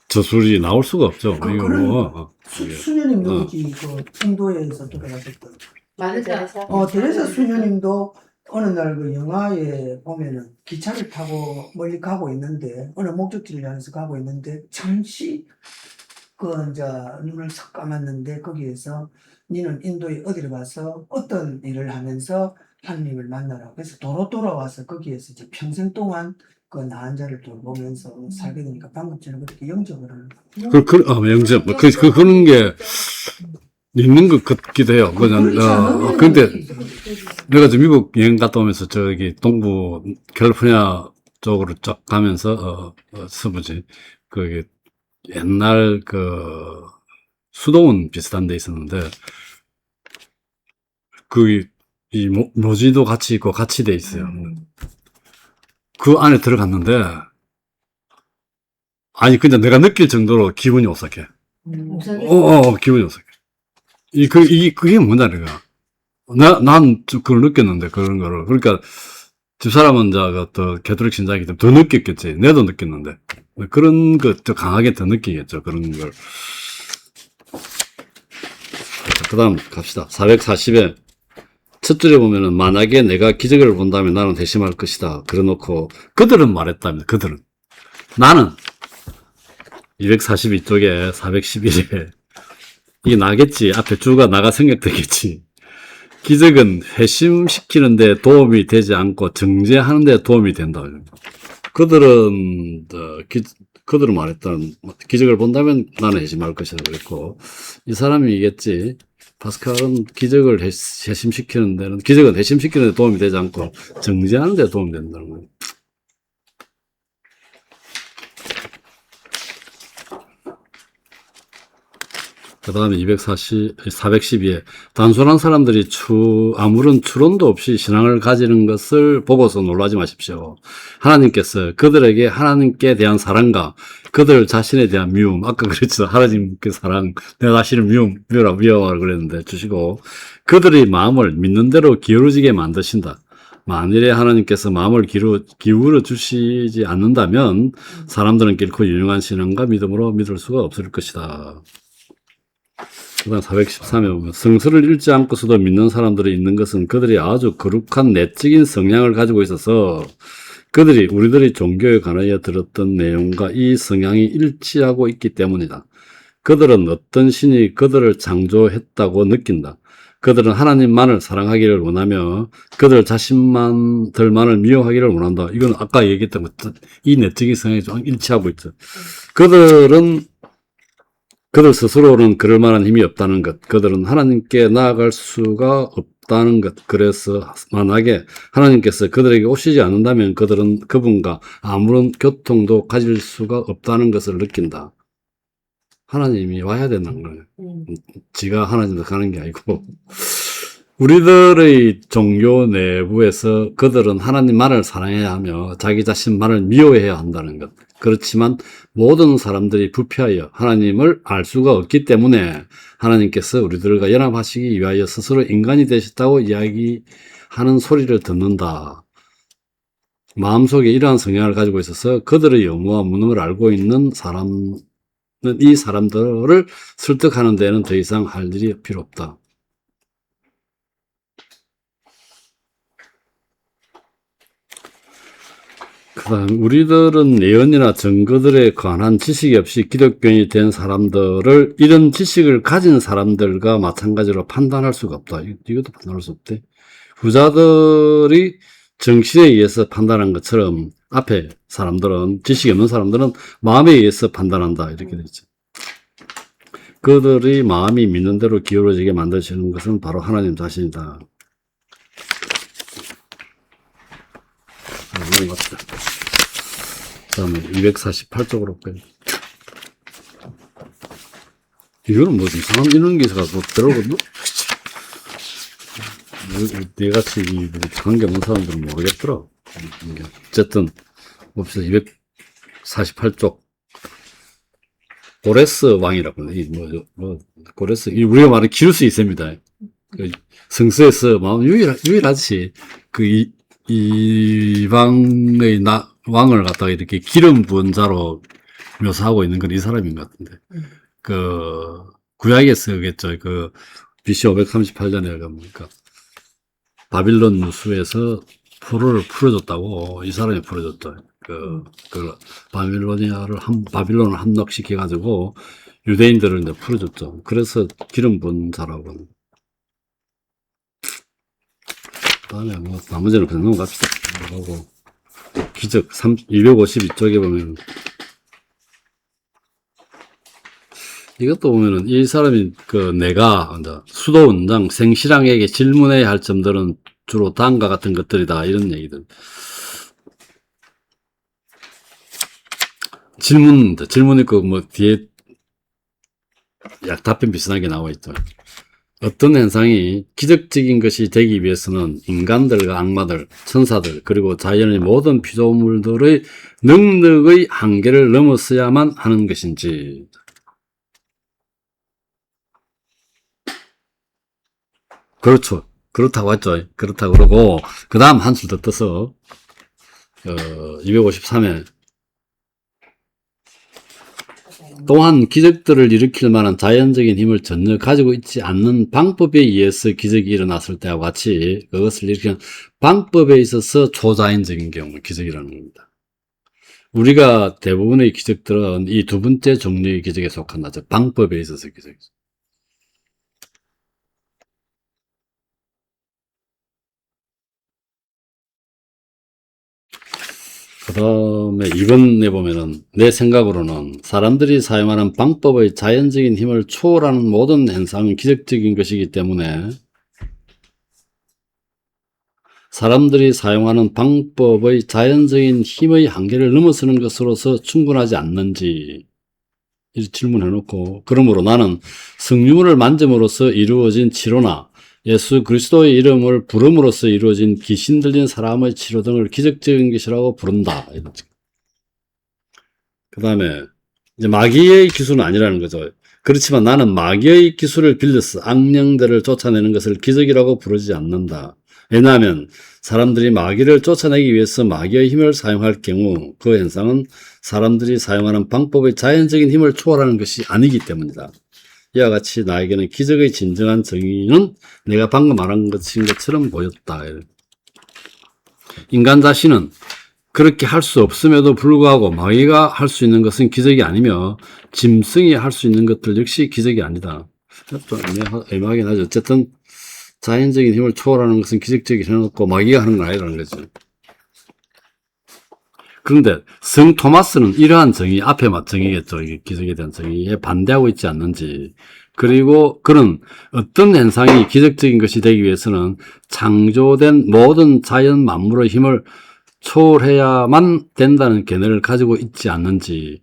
Speaker 1: 저술이 나올 수가 없죠. 이거
Speaker 3: 수녀님 누구지? 그 인도에서 돌아가셨던
Speaker 2: 마르 테레사.
Speaker 3: 테레사 수녀님도 어느 날 그 영화에 보면은 기차를 타고 멀리 가고 있는데 어느 목적지를 향해서 가고 있는데 잠시 이제 눈을 석 감았는데 거기에서 니는 인도에 어디를 가서 어떤 일을 하면서 하느님을 만나라. 그래서 도로 돌아와서 거기에서 이제 평생 동안 그 나은 자를 돌보면서 살게 되니까 방금 전에 그렇게 영접을 하는
Speaker 1: 영접. 그런 게 있는 것 같기도 해요. 근데 내가 저 미국 여행 갔다 오면서 저기 동부 캘리포니아 쪽으로 쫙 가면서, 서부지. 거기 옛날 수도원 비슷한 데 있었는데, 이 묘지도 같이 있고 같이 돼 있어요. 그 안에 들어갔는데, 아니, 그냥 내가 느낄 정도로 기분이 오싹해. 기분이 오싹해. 그게 뭐냐, 내가. 난 그걸 느꼈는데, 그런 거를. 그러니까, 집사람은 또 개토릭 신자이기 때문에 더 느꼈겠지. 내도 느꼈는데. 그런 더 강하게 더 느끼겠죠. 그런 걸. 그 다음 갑시다. 440에 첫 줄에 보면은 만약에 내가 기적을 본다면 나는 회심할 것이다. 그래놓고 그들은 말했다면 그들은. 나는 242쪽에 411에 이게 나겠지. 앞에 주가 나가 생략되겠지. 기적은 회심시키는데 도움이 되지 않고 정죄하는데 도움이 된다. 그들은 말했다는 기적을 본다면 나는 회심할 것이라고 그랬고 이 사람이겠지. 파스칼은 기적을 회심시키는 데는 기적은 회심시키는 데 도움이 되지 않고 정죄하는 데 도움이 된다는 거예요. 그 다음에 412에 단순한 사람들이 아무런 추론도 없이 신앙을 가지는 것을 보고서 놀라지 마십시오. 하나님께서 그들에게 하나님께 대한 사랑과 그들 자신에 대한 미움, 아까 그랬죠. 하나님께 사랑, 내 자신을 미워하라고 그랬는데 주시고 그들의 마음을 믿는 대로 기울어지게 만드신다. 만일에 하나님께서 마음을 기울여 주시지 않는다면 사람들은 결코 유능한 신앙과 믿음으로 믿을 수가 없을 것이다. 그 다음 413에 보면 성서를 읽지 않고서도 믿는 사람들이 있는 것은 그들이 아주 거룩한 내적인 성향을 가지고 있어서 우리들이 종교에 관하여 들었던 내용과 이 성향이 일치하고 있기 때문이다. 그들은 어떤 신이 그들을 창조했다고 느낀다. 그들은 하나님만을 사랑하기를 원하며 그들 자신들만을 미워하기를 원한다. 이건 아까 얘기했던 것, 이 내적인 성향이 좀 일치하고 있죠. 그들 스스로는 그럴 만한 힘이 없다는 것, 그들은 하나님께 나아갈 수가 없다는 것, 그래서 만약에 하나님께서 그들에게 오시지 않는다면 그들은 그분과 아무런 교통도 가질 수가 없다는 것을 느낀다. 하나님이 와야 되는 거예요. 지가 하나님도 가는 게 아니고. 우리들의 종교 내부에서 그들은 하나님만을 사랑해야 하며 자기 자신만을 미워해야 한다는 것. 그렇지만 모든 사람들이 부패하여 하나님을 알 수가 없기 때문에 하나님께서 우리들과 연합하시기 위하여 스스로 인간이 되셨다고 이야기하는 소리를 듣는다. 마음속에 이러한 성향을 가지고 있어서 그들의 영무와 무능을 알고 있는 이 사람들을 설득하는 데는 더 이상 할 일이 필요 없다. 그다음 우리들은 예언이나 증거들에 관한 지식이 없이 기독교인이 된 사람들을 이런 지식을 가진 사람들과 마찬가지로 판단할 수가 없다. 이것도 판단할 수 없대. 부자들이 정신에 의해서 판단한 것처럼 앞에 사람들은, 지식이 없는 사람들은 마음에 의해서 판단한다. 이렇게 되어 있죠. 그들이 마음이 믿는 대로 기울어지게 만드시는 것은 바로 하나님 자신이다. 맞다. 다음에 248쪽으로 볼까요? 이거는 뭐 이상한 이런 기사가 뭐 들어오거든? 내같이 관계 없는 사람들은 모르겠더라. 어쨌든 봅시다. 248쪽 고레스 왕이라고 고레스, 우리가 말하는 기루스 2세입니다. 성서에서 유일하지 이방의 왕을 갖다가 이렇게 기름 부은 자로 묘사하고 있는 건 이 사람인 것 같은데. 구약에서겠죠. BC 538년에 뭡니까? 바빌론 누수에서 포로를 풀어줬다고 이 사람이 풀어줬죠. 바빌론을 함락시켜가지고 유대인들을 이제 풀어줬죠. 그래서 기름 부은 자라고. 다음에 나머지는 그냥 넘어갑시다. 하고 기적 252쪽에 보면 이것도 보면은 이 사람이 내가 수도원장 생신랑에게 질문해야 할 점들은 주로 다음과 같은 것들이다 이런 얘기들. 질문이 뒤에 답변 비슷하게 나와 있죠. 어떤 현상이 기적적인 것이 되기 위해서는 인간들과 악마들, 천사들, 그리고 자연의 모든 피조물들의 능력의 한계를 넘어서야만 하는 것인지. 그렇죠. 그렇다고 했죠. 그렇다고 그러고, 그 다음 한술 더 떠서, 253회. 또한 기적들을 일으킬 만한 자연적인 힘을 전혀 가지고 있지 않는 방법에 의해서 기적이 일어났을 때와 같이 그것을 일으키는 방법에 있어서 초자연적인 경우 기적이라는 겁니다. 우리가 대부분의 기적들은 이 두 번째 종류의 기적에 속한다. 즉 방법에 있어서 기적이죠. 그 다음에 이번에 보면은 내 생각으로는 사람들이 사용하는 방법의 자연적인 힘을 초월하는 모든 현상은 기적적인 것이기 때문에 사람들이 사용하는 방법의 자연적인 힘의 한계를 넘어서는 것으로서 충분하지 않는지 이렇게 질문해놓고, 그러므로 나는 성유물을 만짐으로써 이루어진 치료나 예수 그리스도의 이름을 부름으로써 이루어진 귀신 들린 사람의 치료 등을 기적적인 것이라고 부른다. 그 다음에 이제 마귀의 기술은 아니라는 거죠. 그렇지만 나는 마귀의 기술을 빌려서 악령들을 쫓아내는 것을 기적이라고 부르지 않는다. 왜냐하면 사람들이 마귀를 쫓아내기 위해서 마귀의 힘을 사용할 경우 그 현상은 사람들이 사용하는 방법의 자연적인 힘을 초월하는 것이 아니기 때문이다. 이와 같이 나에게는 기적의 진정한 정의는 내가 방금 말한 것인 것처럼 보였다. 인간 자신은 그렇게 할 수 없음에도 불구하고 마귀가 할 수 있는 것은 기적이 아니며 짐승이 할 수 있는 것들 역시 기적이 아니다. 좀 애매하긴 하죠. 어쨌든 자연적인 힘을 초월하는 것은 기적적이 해놓고 마귀가 하는 건 아니라는 거죠. 그런데 성 토마스는 이러한 정의, 앞에 정의겠죠. 이게 기적에 대한 정의에 반대하고 있지 않는지. 그리고 그는 어떤 현상이 기적적인 것이 되기 위해서는 창조된 모든 자연 만물의 힘을 초월해야만 된다는 견해를 가지고 있지 않는지.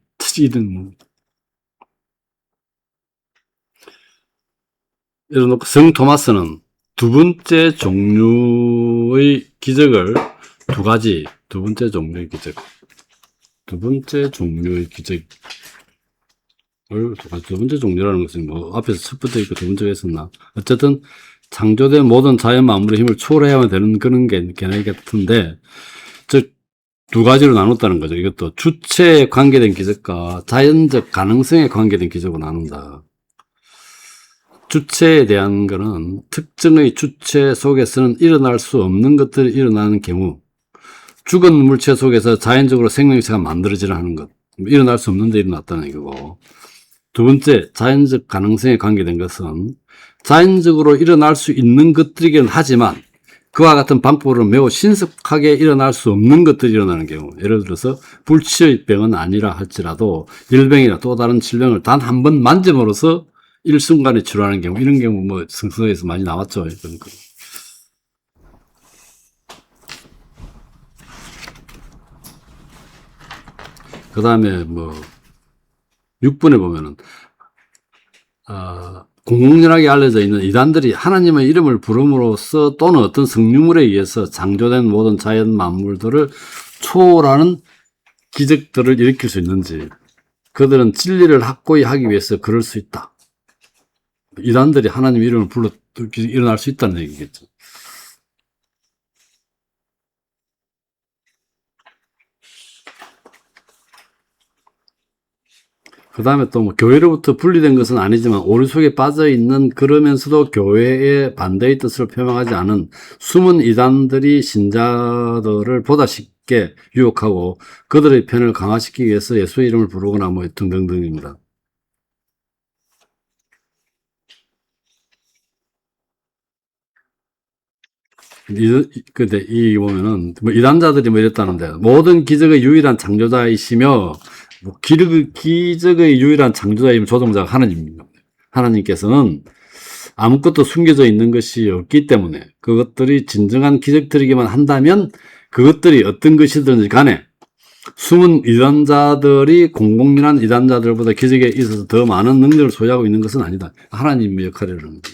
Speaker 1: 이런 놓고 성 토마스는 두 번째 종류의 기적을 두 번째 종류의 기적. 두 번째 종류의 기적을, 두 번째 종류라는 것은 뭐, 앞에서 첫 번째 있고 두 번째가 있었나. 어쨌든, 창조된 모든 자연 만물의 힘을 초월해야만 되는 그런 개념 같은데, 두 가지로 나눴다는 거죠. 이것도 주체에 관계된 기적과 자연적 가능성에 관계된 기적으로 나눈다. 주체에 대한 거는 특정의 주체 속에서는 일어날 수 없는 것들이 일어나는 경우, 죽은 물체 속에서 자연적으로 생명체가 만들어지려 하는 것, 일어날 수 없는 데 일어났다는 거고, 두 번째, 자연적 가능성에 관계된 것은 자연적으로 일어날 수 있는 것들이긴 하지만 그와 같은 방법으로 매우 신속하게 일어날 수 없는 것들이 일어나는 경우, 예를 들어서 불치의 병은 아니라 할지라도 열병이나 또 다른 질병을 단 한 번 만짐으로써 일순간에 치료하는 경우, 이런 경우 뭐 성서에서 많이 나왔죠. 그러니까. 그 다음에 뭐 6번에 보면은 공공연하게 알려져 있는 이단들이 하나님의 이름을 부름으로써 또는 어떤 성유물에 의해서 창조된 모든 자연 만물들을 초월하는 기적들을 일으킬 수 있는지, 그들은 진리를 확고히 하기 위해서 그럴 수 있다. 이단들이 하나님 이름을 불러 일어날 수 있다는 얘기겠죠. 그 다음에 또 뭐 교회로부터 분리된 것은 아니지만 오류 속에 빠져 있는, 그러면서도 교회의 반대의 뜻을 표명하지 않은 숨은 이단들이 신자들을 보다 쉽게 유혹하고 그들의 편을 강화시키기 위해서 예수의 이름을 부르거나 뭐 등등등입니다. 근데 이 보면은 뭐 이단자들이 뭐 이랬다는데, 모든 기적의 유일한 창조자이시며 뭐 기적의 유일한 창조자이면 조종자가 하나님입니다. 하나님께서는 아무것도 숨겨져 있는 것이 없기 때문에 그것들이 진정한 기적들이기만 한다면 그것들이 어떤 것이든지 간에 숨은 이단자들이 공공연한 이단자들보다 기적에 있어서 더 많은 능력을 소유하고 있는 것은 아니다. 하나님의 역할이라는 겁니다.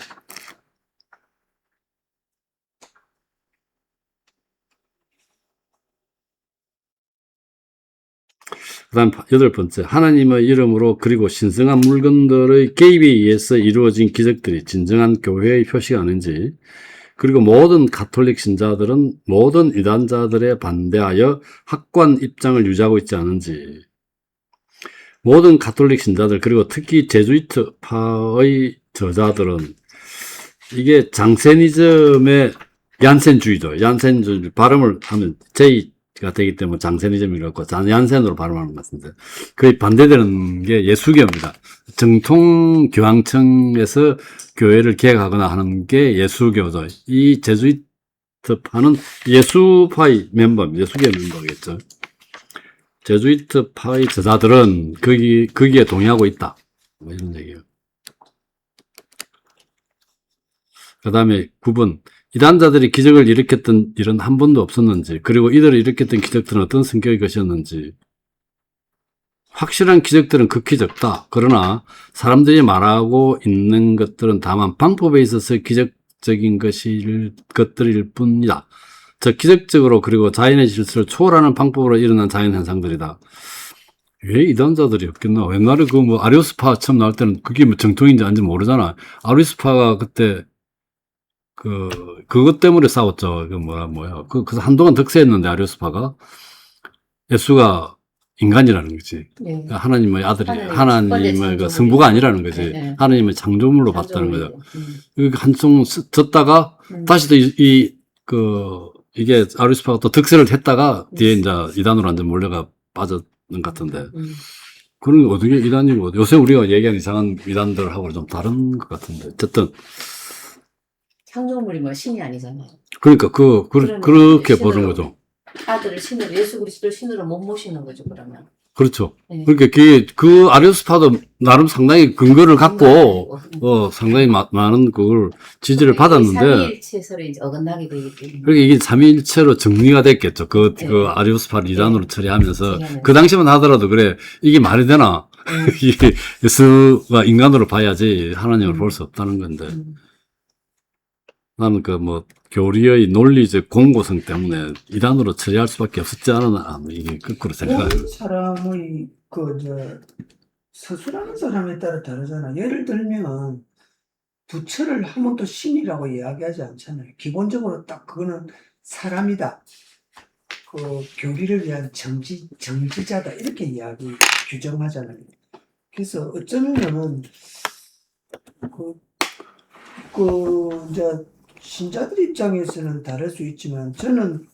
Speaker 1: 그 다음 8번째, 하나님의 이름으로 그리고 신성한 물건들의 개입에 의해서 이루어진 기적들이 진정한 교회의 표시가 아닌지, 그리고 모든 가톨릭 신자들은 모든 이단자들에 반대하여 확고한 입장을 유지하고 있지 않은지, 모든 가톨릭 신자들 그리고 특히 제주이트파의 저자들은 이게 장세니즘의 얀센주의죠. 얀센주의 발음을 하면 J가 되기 때문에 장세니즘이라고 얀센으로 발음하는 것 같은데, 거의 반대되는 게 예수교입니다. 정통 교황청에서 교회를 개혁하거나 하는 게 예수교죠. 이 제주이트파는 예수파의 멤버입니다. 예수교의 멤버겠죠. 제주이트파의 저자들은 거기에 동의하고 있다. 뭐 이런 얘기예요. 그 다음에 9번, 이단자들이 기적을 일으켰던 일은 한 번도 없었는지, 그리고 이들을 일으켰던 기적들은 어떤 성격의 것이었는지. 확실한 기적들은 극히 적다. 그러나 사람들이 말하고 있는 것들은 다만 방법에 있어서 기적적인 것들일 뿐이다. 즉 기적적으로 그리고 자연의 질서를 초월하는 방법으로 일어난 자연 현상들이다. 왜 이단자들이 없겠나? 옛날에 그 뭐 아리오스파 처음 나올 때는 그게 뭐 정통인지 아닌지 모르잖아. 아리오스파가 그때 그것 때문에 싸웠죠. 그래서 한동안 득세했는데, 아리오스파가. 예수가 인간이라는 거지.
Speaker 2: 네.
Speaker 1: 그러니까 하나님의 아들이,
Speaker 2: 하나님의
Speaker 1: 하나님의 그
Speaker 2: 창조물이다.
Speaker 1: 성부가 아니라는 거지.
Speaker 2: 네.
Speaker 1: 하나님의 창조물로 봤다는 거죠.
Speaker 2: 창조물이죠.
Speaker 1: 한송 졌다가, 다시 또 이게 아리오스파가 또 득세를 했다가, 뒤에 이제 이단으로 완전 몰려가 빠졌는 것 같은데. 그런 게 어떻게 이단이고, 요새 우리가 얘기하는 이상한 이단들하고는 좀 다른 것 같은데. 어쨌든.
Speaker 2: 창조물이 뭐 신이 아니잖아요.
Speaker 1: 그러니까 그렇게 보는 거죠.
Speaker 2: 아들을 신으로, 예수 그리스도를 신으로 못 모시는 거죠, 그러면.
Speaker 1: 그렇죠.
Speaker 2: 네.
Speaker 1: 그러니까 그 아리오스파도 나름 상당히 근거를 갖고 상당히 많은 그걸 지지를 받았는데,
Speaker 2: 삼위일체설에 이제 어긋나게 되기 때문에.
Speaker 1: 그러니까 이게 삼위일체로 정리가 됐겠죠. 그
Speaker 2: 네.
Speaker 1: 아리오스파를 이단으로 처리하면서
Speaker 2: 네.
Speaker 1: 그 당시만 하더라도 그래, 이게 말이 되나? 이게 예수가 인간으로 봐야지 하나님을 볼 수 없다는 건데. 나는 교리의 논리적 공고성 때문에 이단으로 처리할 수밖에 없었지 않았나, 뭐 이게 거꾸로 생각해요.
Speaker 3: 모든 사람의 서술하는 사람에 따라 다르잖아. 예를 들면 부처를 한 번도 신이라고 이야기하지 않잖아요. 기본적으로 딱 그거는 사람이다. 그 교리를 위한 정지자다. 이렇게 규정하잖아요. 그래서 어쩌면은 이제 신자들 입장에서는 다를 수 있지만 저는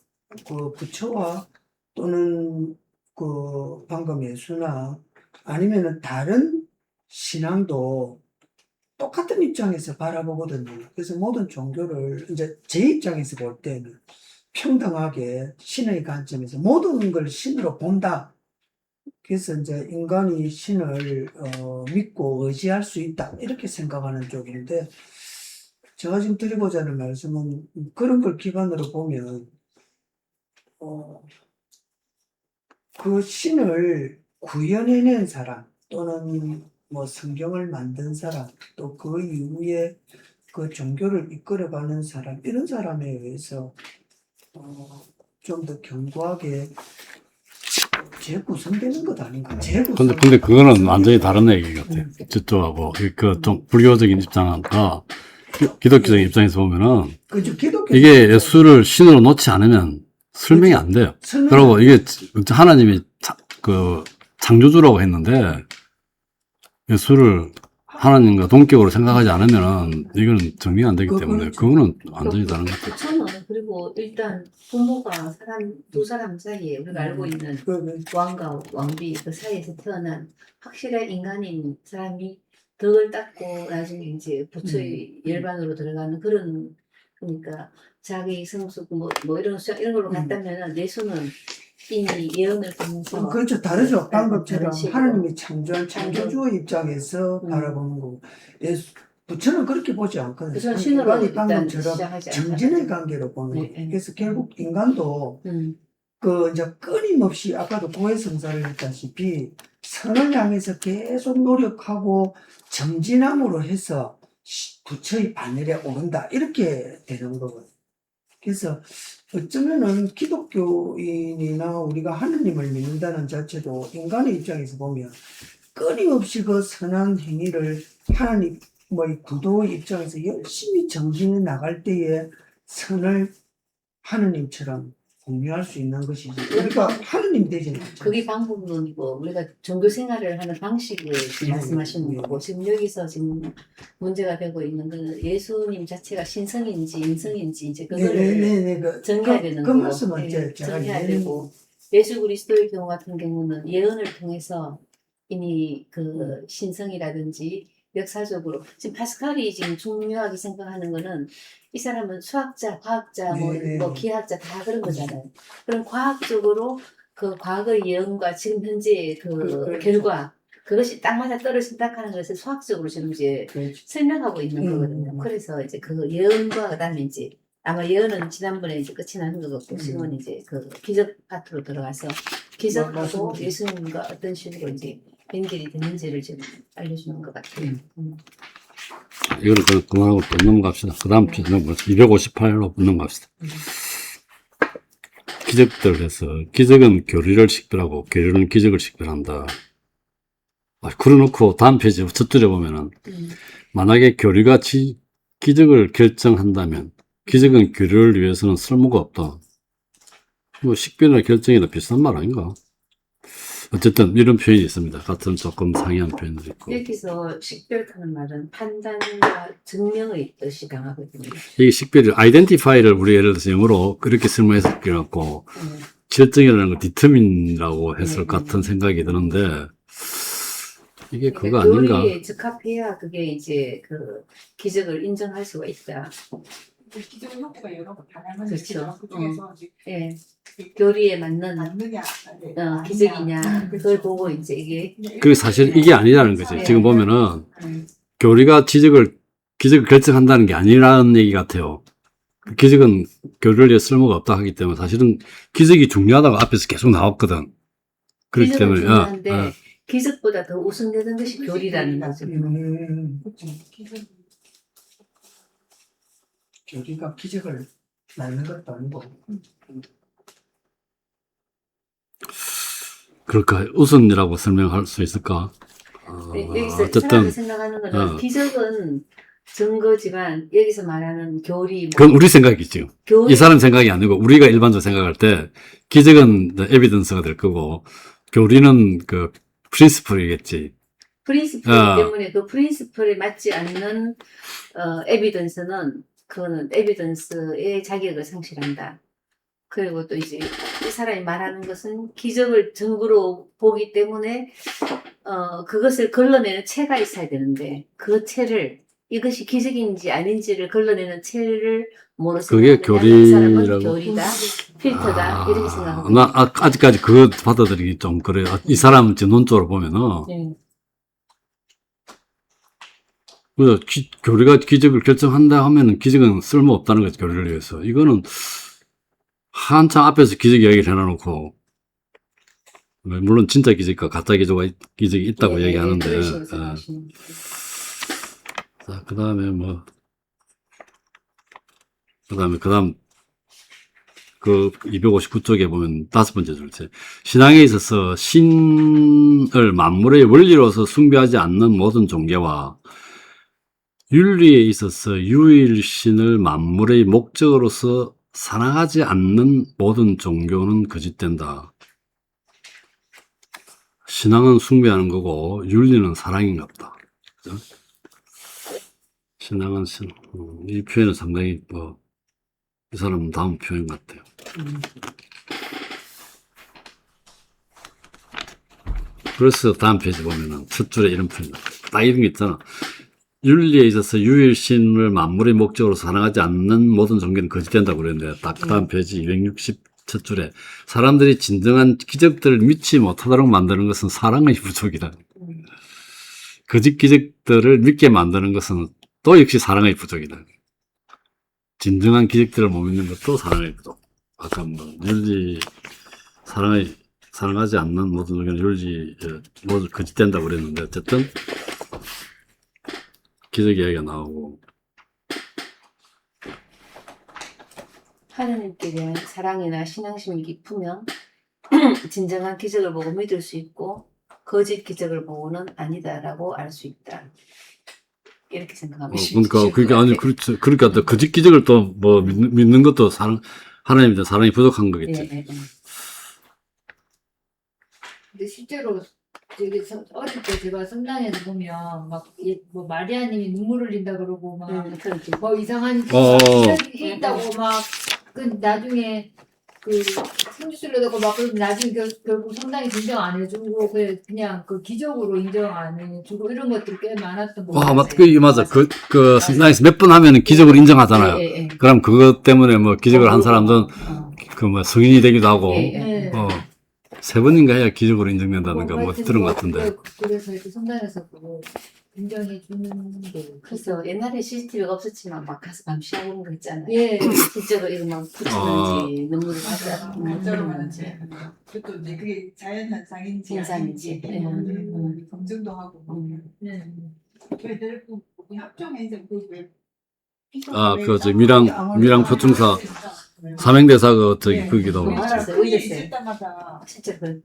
Speaker 3: 그 부처와 또는 그 방금 예수나 아니면은 다른 신앙도 똑같은 입장에서 바라보거든요. 그래서 모든 종교를 이제 제 입장에서 볼 때는 평등하게 신의 관점에서 모든 걸 신으로 본다. 그래서 이제 인간이 신을 믿고 의지할 수 있다. 이렇게 생각하는 쪽인데 제가 지금 드리고자 하는 말씀은 그런 걸 기반으로 보면 그 신을 구현해낸 사람 또는 뭐 성경을 만든 사람 또 그 이후에 그 종교를 이끌어가는 사람 이런 사람에 의해서 좀 더 견고하게 재구성되는 것 아닌가?
Speaker 1: 근데 그거는 완전히 다른 얘기 같아요. 저쪽하고 좀 불교적인 입장과 기독교적인 입장에서 보면은
Speaker 3: 그죠? 기독교
Speaker 1: 이게 예수를 신으로 놓지 않으면 설명이 안 돼요. 그리고 이게 하나님이 창조주라고 했는데 예수를 하나님과 동격으로 생각하지 않으면 이거는 정리가 안 되기 때문에 그거는 완전히 다른 것 같아요.
Speaker 2: 저는 그리고 일단 부모가 두 사람 사이에 우리가 알고 있는 왕과 왕비 그 사이에서 태어난 확실한 인간인 사람이 덕을 닦고 나중에 이제 부처의 열반으로 들어가는 그런 그러니까 자기 성숙 뭐 이런 걸로 갔다면은 예수는 이미 예언을 통해서
Speaker 3: 그렇죠. 다르죠.
Speaker 2: 네,
Speaker 3: 방금처럼
Speaker 2: 다른 식으로.
Speaker 3: 하나님이 창조한 창조주의 입장에서 바라보는 거고 부처는 그렇게 보지 않거든요.
Speaker 2: 그래서 신으로
Speaker 3: 인간이
Speaker 2: 일단
Speaker 3: 방금처럼
Speaker 2: 시작하지
Speaker 3: 정진의
Speaker 2: 않아요.
Speaker 3: 관계로 보는
Speaker 2: 네,
Speaker 3: 거예요.
Speaker 2: 네.
Speaker 3: 그래서 결국 인간도 이제 끊임없이 아까도 고해성사를 했다시피 선을 향해서 계속 노력하고 정진함으로 해서 부처의 반열에 오른다 이렇게 되는 거거든요. 그래서 어쩌면은 기독교인이나 우리가 하느님을 믿는다는 자체도 인간의 입장에서 보면 끊임없이 그 선한 행위를 하나님의 구도의 입장에서 열심히 정진해 나갈 때에 선을 하느님처럼 공유할 수 있는 것이지. 우리가 하느님 되지는 않죠.
Speaker 2: 그게 방법론이고 우리가 종교 생활을 하는 방식을 말씀하시는 거고 지금 여기서 지금 문제가 되고 있는 건 예수님 자체가 신성인지 인성인지 이제 그거를 정해야 되는
Speaker 3: 그
Speaker 2: 거고
Speaker 3: 말씀은 이제 제가
Speaker 2: 정해야
Speaker 3: 이해는
Speaker 2: 되고 예수 그리스도의 경우 같은 경우는 예언을 통해서 이미 그 신성이라든지 역사적으로 지금 파스칼이 지금 중요하게 생각하는 거는 이 사람은 수학자, 과학자, 뭐 기하학자 다 그런 거잖아요. 그럼 과학적으로 그 과거의 예언과 지금 현재 그 결과 그것이 딱 맞아 떨어진다 하는 것을 수학적으로 지금 이제 설명하고 있는 거거든요. 그래서 이제 그 예언과 그다음에 이제 아마 예언은 지난번에 이제 끝이 나는 것 같고 지금은 이제 그 기적 파트로 들어가서 기적하고 예수님과 어떤 식으로 이제 연결이 되는지를 지금 알려주는 것 같아요.
Speaker 1: 이거를 그만하고 또 넘어갑시다. 그 다음 편 258로 넘어갑시다. 기적들 해서 기적은 교리를 식별하고 교리는 기적을 식별한다. 그래놓고 다음 페이지 첫 줄에 보면은 만약에 교리가 기적을 결정한다면 기적은 교리를 위해서는 쓸모가 없다. 뭐 식별이나 결정이나 비슷한 말 아닌가? 어쨌든 이런 표현이 있습니다. 같은 조금 상이한 표현도 있고.
Speaker 2: 여기서 식별하는 말은 판단과 증명의 뜻이 강하거든요.
Speaker 1: 이 식별을 아이덴티파이를 우리 예를 들어서 영어로 그렇게 설명해서 갖고 결정이라는 걸 determine이라고 했을 것 같은 생각이 드는데 이게 그거 아닌가?
Speaker 2: 교리에 적합해야 그게 이제 그 기적을 인정할 수가 있다.
Speaker 5: 기존 형태가 여러 번 다양한
Speaker 2: 그렇죠.
Speaker 5: 그 중에서
Speaker 2: 예. 교리에 맞는
Speaker 5: 맞느냐,
Speaker 2: 기적이냐 그걸 보고 이제 이게
Speaker 1: 그 사실 이게 아니라는 거지. 지금 보면은 교리가 기적을 결정한다는 게 아니라는 얘기 같아요. 기적은 교리를 위해 쓸모가 없다 하기 때문에 사실은 기적이 중요하다고 앞에서 계속 나왔거든. 그렇기
Speaker 2: 기적은
Speaker 1: 때문에
Speaker 2: 중요한데 기적보다 더 우선되는 것이 교리라는 거죠.
Speaker 3: 교리가 기적을 낳는 것도 아니고.
Speaker 1: 그럴까? 우선이라고 설명할 수 있을까?
Speaker 2: 여기서
Speaker 1: 어쨌든,
Speaker 2: 사람이 생각하는 거는
Speaker 1: 어.
Speaker 2: 기적은 증거지만 여기서 말하는 교리, 뭐,
Speaker 1: 그건 우리 생각이지.
Speaker 2: 교리
Speaker 1: 이 사람 생각이 아니고 우리가 일반적으로 생각할 때 기적은 에비던스가 될 거고 교리는 그 프린시플이겠지.
Speaker 2: 프린시플이기
Speaker 1: 어.
Speaker 2: 때문에 그 프린시플에 맞지 않는 에비던스는 그거는 에비던스의 자격을 상실한다. 그리고 또 이제 이 사람이 말하는 것은 기적을 증거로 보기 때문에 그것을 걸러내는 체가 있어야 되는데 그 체를 이것이 기적인지 아닌지를 걸러내는 체를 뭐로
Speaker 1: 그게
Speaker 2: 생각하느냐 이 사람은
Speaker 1: 교리라고?
Speaker 2: 교리다 필터다 이렇게 생각하고
Speaker 1: 나 아직까지 그거 받아들이기 좀 그래. 이 사람 논적으로 보면은
Speaker 2: 네.
Speaker 1: 그래서 교리가 기적을 결정한다 하면은 기적은 쓸모없다는 거지, 교리를 위해서. 이거는 한참 앞에서 기적 이야기를 해놔놓고, 물론 진짜 기적과 가짜 기적이 있다고 얘기하는데,
Speaker 2: 그런 식으로 생각하시는 거예요.
Speaker 1: 자, 그 다음, 그 259쪽에 보면 5번째 줄째. 신앙에 있어서 신을 만물의 원리로서 숭배하지 않는 모든 종교와 윤리에 있어서 유일신을 만물의 목적으로서 사랑하지 않는 모든 종교는 거짓된다. 신앙은 숭배하는 거고 윤리는 사랑인가 보다. 그죠? 신앙은 이 표현은 상당히 이 사람은 다음 표현 같아요. 그래서 다음 페이지 보면은 첫 줄에 이런 표현 딱 이런 게 있잖아. 윤리에 있어서 유일신을 만물의 목적으로 사랑하지 않는 모든 종교는 거짓된다고 그랬는데 딱 그 다음 페이지 260 첫 줄에 사람들이 진정한 기적들을 믿지 못하도록 만드는 것은 사랑의 부족이다. 거짓 기적들을 믿게 만드는 것은 또 역시 사랑의 부족이다. 진정한 기적들을 못 믿는 것도 사랑의 부족. 아까 윤리 사랑하지 않는 모든 종교는 윤리 모두 거짓된다고 그랬는데 어쨌든 기적 이야기가 나오고
Speaker 2: 하느님께 대한 사랑이나 신앙심이 깊으면 진정한 기적을 보고 믿을 수 있고 거짓 기적을 보고는 아니다라고 알 수 있다. 이렇게 생각하면
Speaker 1: 그러니까 그게 아니 그렇죠. 그러니까 또 거짓 기적을 또 믿는 것도 하나님의 사랑이 부족한 거겠지.
Speaker 2: 예.
Speaker 4: 근데 실제로 되게 어릴 때 제가 성당에서 보면 뭐 마리아님이 눈물 흘린다 그러고 막
Speaker 2: 그렇지.
Speaker 4: 뭐 이상한 해 있다고 막 그 나중에 그 성주술래다고 막 그러면 나중에 결국 성당이 인정 안 해주고 그냥 그 기적으로 인정 안 해주고 이런 것들이 꽤 많았던 거 같아요.
Speaker 1: 맞아. 그 성당에서 몇 번 하면은 기적으로 인정하잖아요.
Speaker 2: 예.
Speaker 1: 그럼 그것 때문에 뭐 기적을 한 사람들은 그 뭐 성인이 되기도 하고
Speaker 2: 예.
Speaker 1: 3번인가 해야 기적으로 인정된다든가 뭐 들은 것 같은데.
Speaker 4: 그래서 이렇게 성당에서 그거 인정해 주는 게
Speaker 2: 그래서 옛날에 CCTV가 없었지만 막 가서 감시하고 오는 거 있잖아요.
Speaker 4: 예.
Speaker 2: 실제로 이거 막 붙이는지 눈물을 받아
Speaker 5: 가짜로
Speaker 2: 하는지.
Speaker 5: 그것도 이제 그게 자연 현상인지
Speaker 2: 현상인지.
Speaker 5: 검증도 하고 저희들 그 합종에 이제 그왜
Speaker 1: 미랑 표충사 삼행대사 거기도
Speaker 2: 알았어요.
Speaker 5: 있을
Speaker 2: 의대생.
Speaker 5: 때마다
Speaker 2: 진짜 그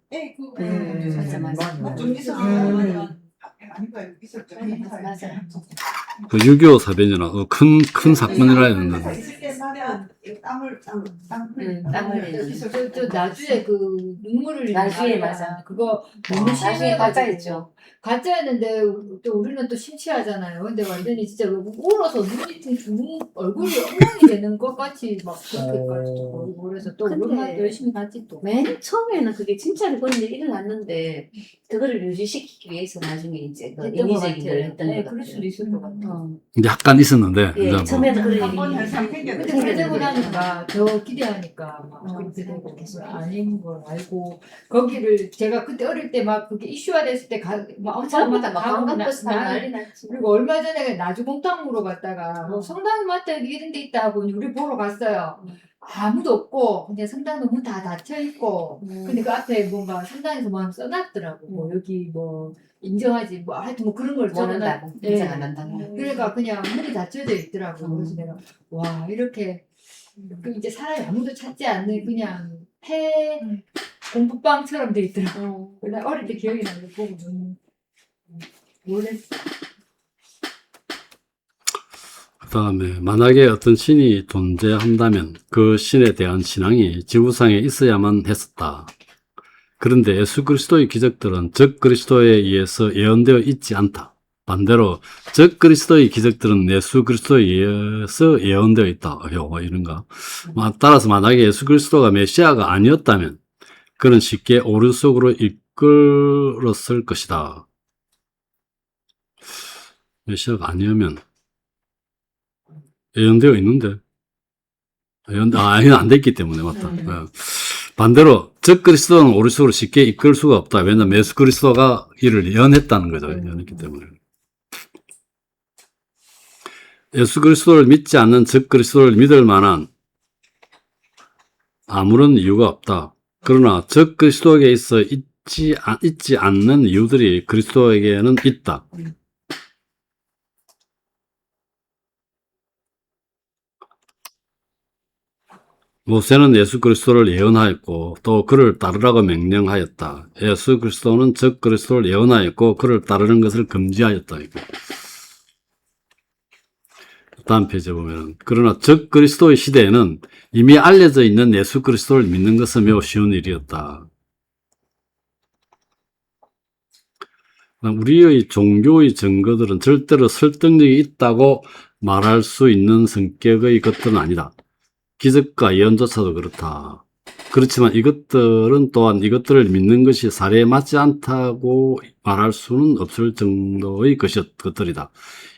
Speaker 5: 맞아. 좀 있었어. 아닌가요? 있었죠.
Speaker 2: 맞아.
Speaker 1: 그 6.25 사변이나 큰 사건이라 했는데.
Speaker 5: 있을 때마다 땀을
Speaker 4: 저 나주에 그 눈물을
Speaker 2: 나주에 맞아.
Speaker 4: 그거 너무
Speaker 2: 나중에
Speaker 4: 심해가지고
Speaker 2: 가짜였죠.
Speaker 4: 가짜였는데 또 우리는 또 심취하잖아요. 근데 완전히 진짜 울어서 눈이 주는 얼굴이 엉망이 되는 것 같이 막 그렇게까지 보이고 그래서 또
Speaker 2: 근데
Speaker 4: 우리만 열심히 갔지 또.
Speaker 2: 맨 처음에는 그게 진짜로 그런 일이 일어났는데 그거를 유지시키기 위해서 나중에 이제 그
Speaker 4: 했던 것
Speaker 2: 인위적인 걸
Speaker 4: 같아요.
Speaker 2: 했던
Speaker 4: 네,
Speaker 2: 것
Speaker 4: 그럴
Speaker 2: 같아요.
Speaker 4: 수도 있을 것 같아요.
Speaker 1: 근데 약간 있었는데.
Speaker 2: 예,
Speaker 1: 이제 뭐.
Speaker 2: 처음에는 그런
Speaker 5: 한번
Speaker 2: 일이
Speaker 5: 현상
Speaker 4: 근데
Speaker 5: 생겼는데
Speaker 4: 그러고 나니까 더 기대하니까 막 그렇게 되고 아닌 걸 알고 거기를 제가 그때 어릴 때 막 그게 이슈화 됐을 때 막 엄청
Speaker 2: 처음부터 막
Speaker 4: 가고
Speaker 2: 관광버스 타고
Speaker 4: 난리
Speaker 2: 난리 났지.
Speaker 4: 그리고 얼마 전에 나주공탕으로 갔다가 뭐 성당마다 이런 데 있다고 우리 보러 갔어요. 아무도 없고 그냥 성당도 문 다 닫혀 있고 근데 그 앞에 뭔가 성당에서 뭐 써놨더라고. 뭐 여기 뭐 인정하지 뭐 하여튼 뭐 그런 걸
Speaker 2: 모른다고
Speaker 4: 예.
Speaker 2: 인정 안 한다고.
Speaker 4: 그러니까 그냥 문이 닫혀져 있더라고. 그래서 내가 와 이렇게 그 이제 사람이 아무도 찾지 않는 그냥 폐 공부방처럼 돼 있더라고. 나 어릴 때 기억이 나는 거 보고 너무 놀랬어.
Speaker 1: 그 다음에 만약에 어떤 신이 존재한다면 그 신에 대한 신앙이 지구상에 있어야만 했었다. 그런데 예수 그리스도의 기적들은 적 그리스도에 의해서 예언되어 있지 않다. 반대로 적 그리스도의 기적들은 예수 그리스도에 의해서 예언되어 있다. 이런가. 따라서 만약에 예수 그리스도가 메시아가 아니었다면 그는 쉽게 오류 속으로 이끌었을 것이다. 메시아가 아니면 예언되어 있는데 예언 안 됐기 때문에 맞다. 예. 반대로 적 그리스도는 오류 속으로 쉽게 이끌 수가 없다. 왜냐하면 예수 그리스도가 이를 예언했다는 거죠. 예언했기 때문에. 예수 그리스도를 믿지 않는 적 그리스도를 믿을 만한 아무런 이유가 없다. 그러나 적 그리스도에게 있어 있지 않는 이유들이 그리스도에게는 있다. 모세는 예수 그리스도를 예언하였고 또 그를 따르라고 명령하였다. 예수 그리스도는 적 그리스도를 예언하였고 그를 따르는 것을 금지하였다. 다음 페이지에 보면 그러나 적 그리스도의 시대에는 이미 알려져 있는 예수 그리스도를 믿는 것은 매우 쉬운 일이었다. 우리의 종교의 증거들은 절대로 설득력이 있다고 말할 수 있는 성격의 것들은 아니다. 기적과 예언조차도 그렇다. 그렇지만 이것들은 또한 이것들을 믿는 것이 사례에 맞지 않다고 말할 수는 없을 정도의 것들이다.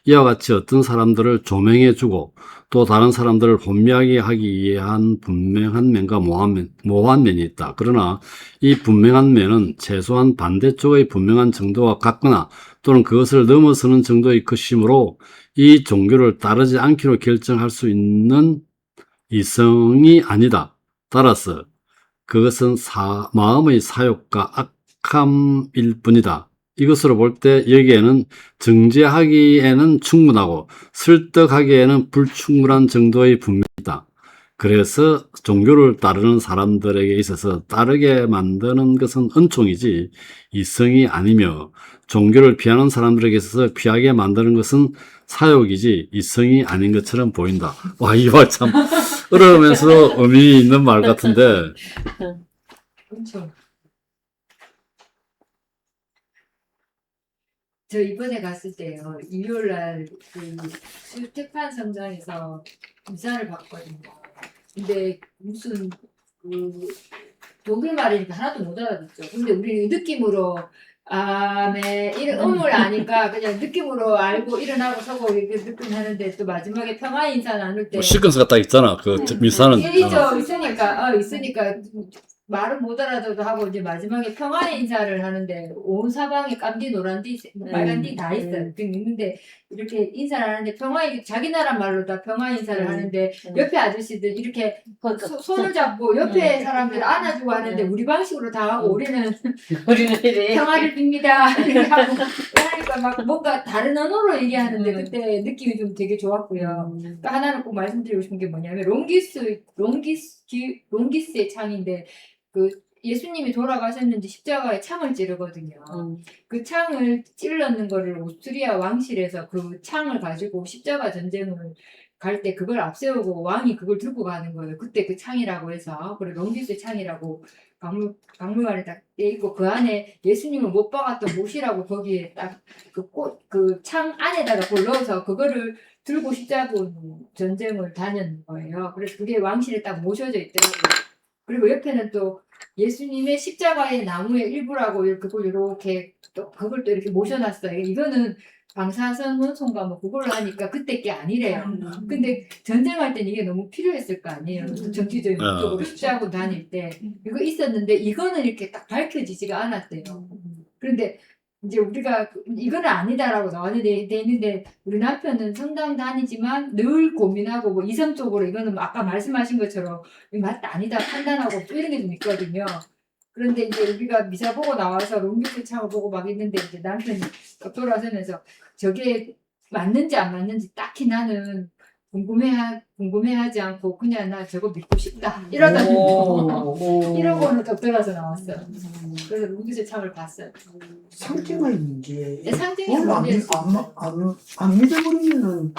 Speaker 1: 이와 같이 어떤 사람들을 조명해주고 또 다른 사람들을 혼미하게 하기 위한 분명한 면과 모호한 면이 있다. 그러나 이 분명한 면은 최소한 반대쪽의 분명한 정도와 같거나 또는 그것을 넘어서는 정도의 것이므로 이 종교를 따르지 않기로 결정할 수 있는 이성이 아니다. 따라서 그것은 마음의 사욕과 악함일 뿐이다. 이것으로 볼 때 여기에는 정죄하기에는 충분하고 설득하기에는 불충분한 정도의 분명이다. 그래서 종교를 따르는 사람들에게 있어서 따르게 만드는 것은 은총이지 이성이 아니며 종교를 피하는 사람들에게 있어서 피하게 만드는 것은 사욕이지 이성이 아닌 것처럼 보인다. 와, 이 말 참 어려우면서 의미 있는 말 같은데
Speaker 4: 그렇죠. 저 이번에 갔을 때요, 일요일날 그 스테판 성당에서 미사를 봤거든요. 근데 무슨 그 독일 말이니까 하나도 못 알아듣죠. 근데 우리 느낌으로 아멘 이런 음을 아니까 그냥 느낌으로 알고 일어나고 서고 이렇게 느낌 하는데 또 마지막에 평화 인사 나눌 때
Speaker 1: 시퀀스가 딱 있잖아. 그 미사는
Speaker 4: 있으니까 말은 못 알아도 하고 이제 마지막에 평화의 인사를 하는데 온 사방에 깜디 노란디 빨간디 다 있어요. 있는데 이렇게 인사를 하는데 평화의 자기 나라 말로 다 평화 인사를 하는데 옆에 아저씨들 이렇게 손을 잡고 옆에 사람들 안아주고 하는데 우리 방식으로 다 하고 우리는 평화를 빕니다. 이렇게 하고 그러니까 막 뭔가 다른 언어로 얘기하는데 그때 느낌이 좀 되게 좋았고요. 또 하나는 꼭 말씀드리고 싶은 게 뭐냐면 롱기스의 창인데 그 예수님이 돌아가셨는지 십자가에 창을 찌르거든요. 그 창을 찔렀는 거를 오스트리아 왕실에서 그 창을 가지고 십자가 전쟁을 갈 때 그걸 앞세우고 왕이 그걸 들고 가는 거예요. 그때 그 창이라고 해서 그래 롱기스의 창이라고 박물관에 딱 돼 있고 그 안에 예수님을 못 박았던 못이라고 거기에 딱 그 창 안에다가 그걸 넣어서 그거를 들고 십자가 전쟁을 다녔는 거예요. 그래서 그게 왕실에 딱 모셔져 있더라고요. 그리고 옆에는 또 예수님의 십자가의 나무의 일부라고 그걸 이렇게 또 그걸 또 이렇게 모셔놨어요. 이거는 방사선 혼선과 뭐 그걸로 하니까 그때 게 아니래요. 근데 전쟁할 땐 이게 너무 필요했을 거 아니에요. 정치적인 목적으로 십자가 다닐 때 이거 있었는데 이거는 이렇게 딱 밝혀지지가 않았대요. 그런데 이제 우리가 이거는 아니다라고 나와야 돼 있는데 우리 남편은 성당 다니지만 늘 고민하고 뭐 이성적으로 이거는 아까 말씀하신 것처럼 맞다 아니다 판단하고 또 이런 게 좀 있거든요. 그런데 이제 우리가 미사 보고 나와서 롱기스 창을 보고 막 있는데 이제 남편이 돌아서면서 저게 맞는지 안 맞는지 딱히 나는 궁금해하지 않고 그냥 나 저거 믿고 싶다 이러더니 이러고는 doktor라서 나왔어요. 그래서 루기스 참을 봤어요.
Speaker 3: 상징의 문제.
Speaker 4: 네, 상징의
Speaker 3: 그걸
Speaker 4: 문제였어요.
Speaker 3: 안 믿어버리면은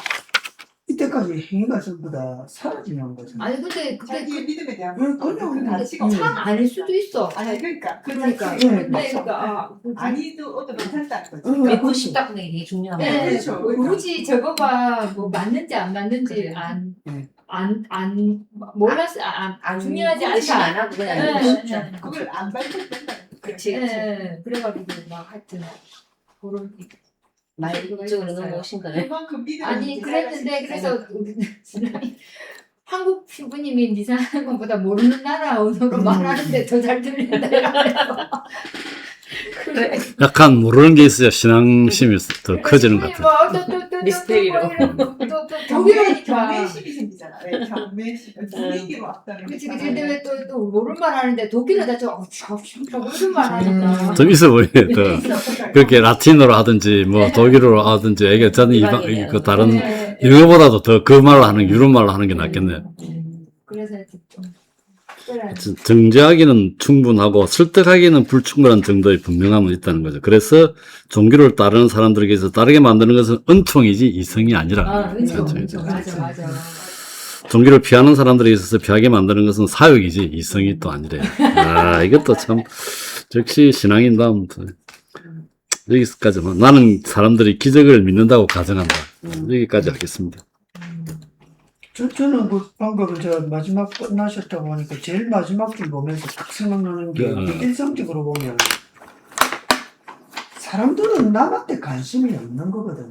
Speaker 3: 이때까지 행위가 전부 다 사라지는 거잖아.
Speaker 4: 아니 근데
Speaker 5: 자기의 믿음에 대한
Speaker 3: 그냥
Speaker 5: 그 가치가
Speaker 4: 참 아닐 수도 있어.
Speaker 5: 아니 그러니까
Speaker 4: 그러니까
Speaker 5: 자체가
Speaker 4: 근데 그러니까
Speaker 5: 아니도 어도 괜찮다는 거지.
Speaker 2: 믿고 싶다 그게 되게 중요한 거예요.
Speaker 4: 네,
Speaker 5: 그렇죠.
Speaker 4: 굳이 저거가 뭐 맞는지 안 맞는지
Speaker 5: 그래.
Speaker 4: 안 몰랐어 안 중요하지
Speaker 2: 의식
Speaker 4: 않다.
Speaker 2: 안 하고 그냥
Speaker 4: 네,
Speaker 2: 믿고 싶죠.
Speaker 4: 네.
Speaker 5: 그걸 안 밝혀도 된다.
Speaker 2: 그치, 그치.
Speaker 4: 네, 그래가지고 막 하여튼 그런
Speaker 2: 말 이쪽으로 넘어오신 거네.
Speaker 5: 그만큼 믿음을
Speaker 4: 아니
Speaker 5: 이제
Speaker 4: 그랬는데
Speaker 5: 살아갈 수
Speaker 4: 그래서
Speaker 5: 있어요.
Speaker 4: 우리 한국 신부님이 니 사는 것보다 모르는 나라 언어로 말하는데 더 잘 들린다 이러면서
Speaker 2: 그래.
Speaker 1: 약간 모르는 게 있어야 신앙심이 더 커지는 것 같아요.
Speaker 2: 미스테리로.
Speaker 4: 또
Speaker 5: 경외,
Speaker 4: 독일어니까
Speaker 5: 경외심이 생기잖아. 왜 경외심, 분위기로 왔다는
Speaker 4: 그치
Speaker 5: 게.
Speaker 4: 그치 근데 왜 또 모르는 말 하는데 독일어다 저 무슨 말 하니까
Speaker 1: 좀 있어 보이네. 더. 그렇게 라틴어로 하든지 뭐 독일어로 하든지 이게 저는
Speaker 2: 이방인이에요.
Speaker 1: 그 다른
Speaker 4: 네.
Speaker 1: 영어보다도 더 그 말로 하는 유럽 말로 하는 게 낫겠네.
Speaker 4: 그래서 좀 특별한
Speaker 1: 정죄하기는 충분하고 설득하기는 불충분한 정도의 분명함은 있다는 거죠. 그래서 종교를 따르는 사람들에게서 다르게 만드는 것은 은총이지 이성이 아니라.
Speaker 4: 그렇죠
Speaker 1: 그렇죠.
Speaker 4: 맞아
Speaker 1: 종교를 피하는 사람들에 있어서 피하게 만드는 것은 사욕이지 이성이 또 아니래요. 아, 이것도 참 역시 신앙인다움. 여기까지만 나는 사람들이 기적을 믿는다고 가정한다. 여기까지 하겠습니다.
Speaker 3: 저는 그 방금 저 마지막 끝나셨다 보니까 제일 마지막 줄 보면서 딱 생각나는 게 일상적으로 보면 사람들은 남한테 관심이 없는 거거든요.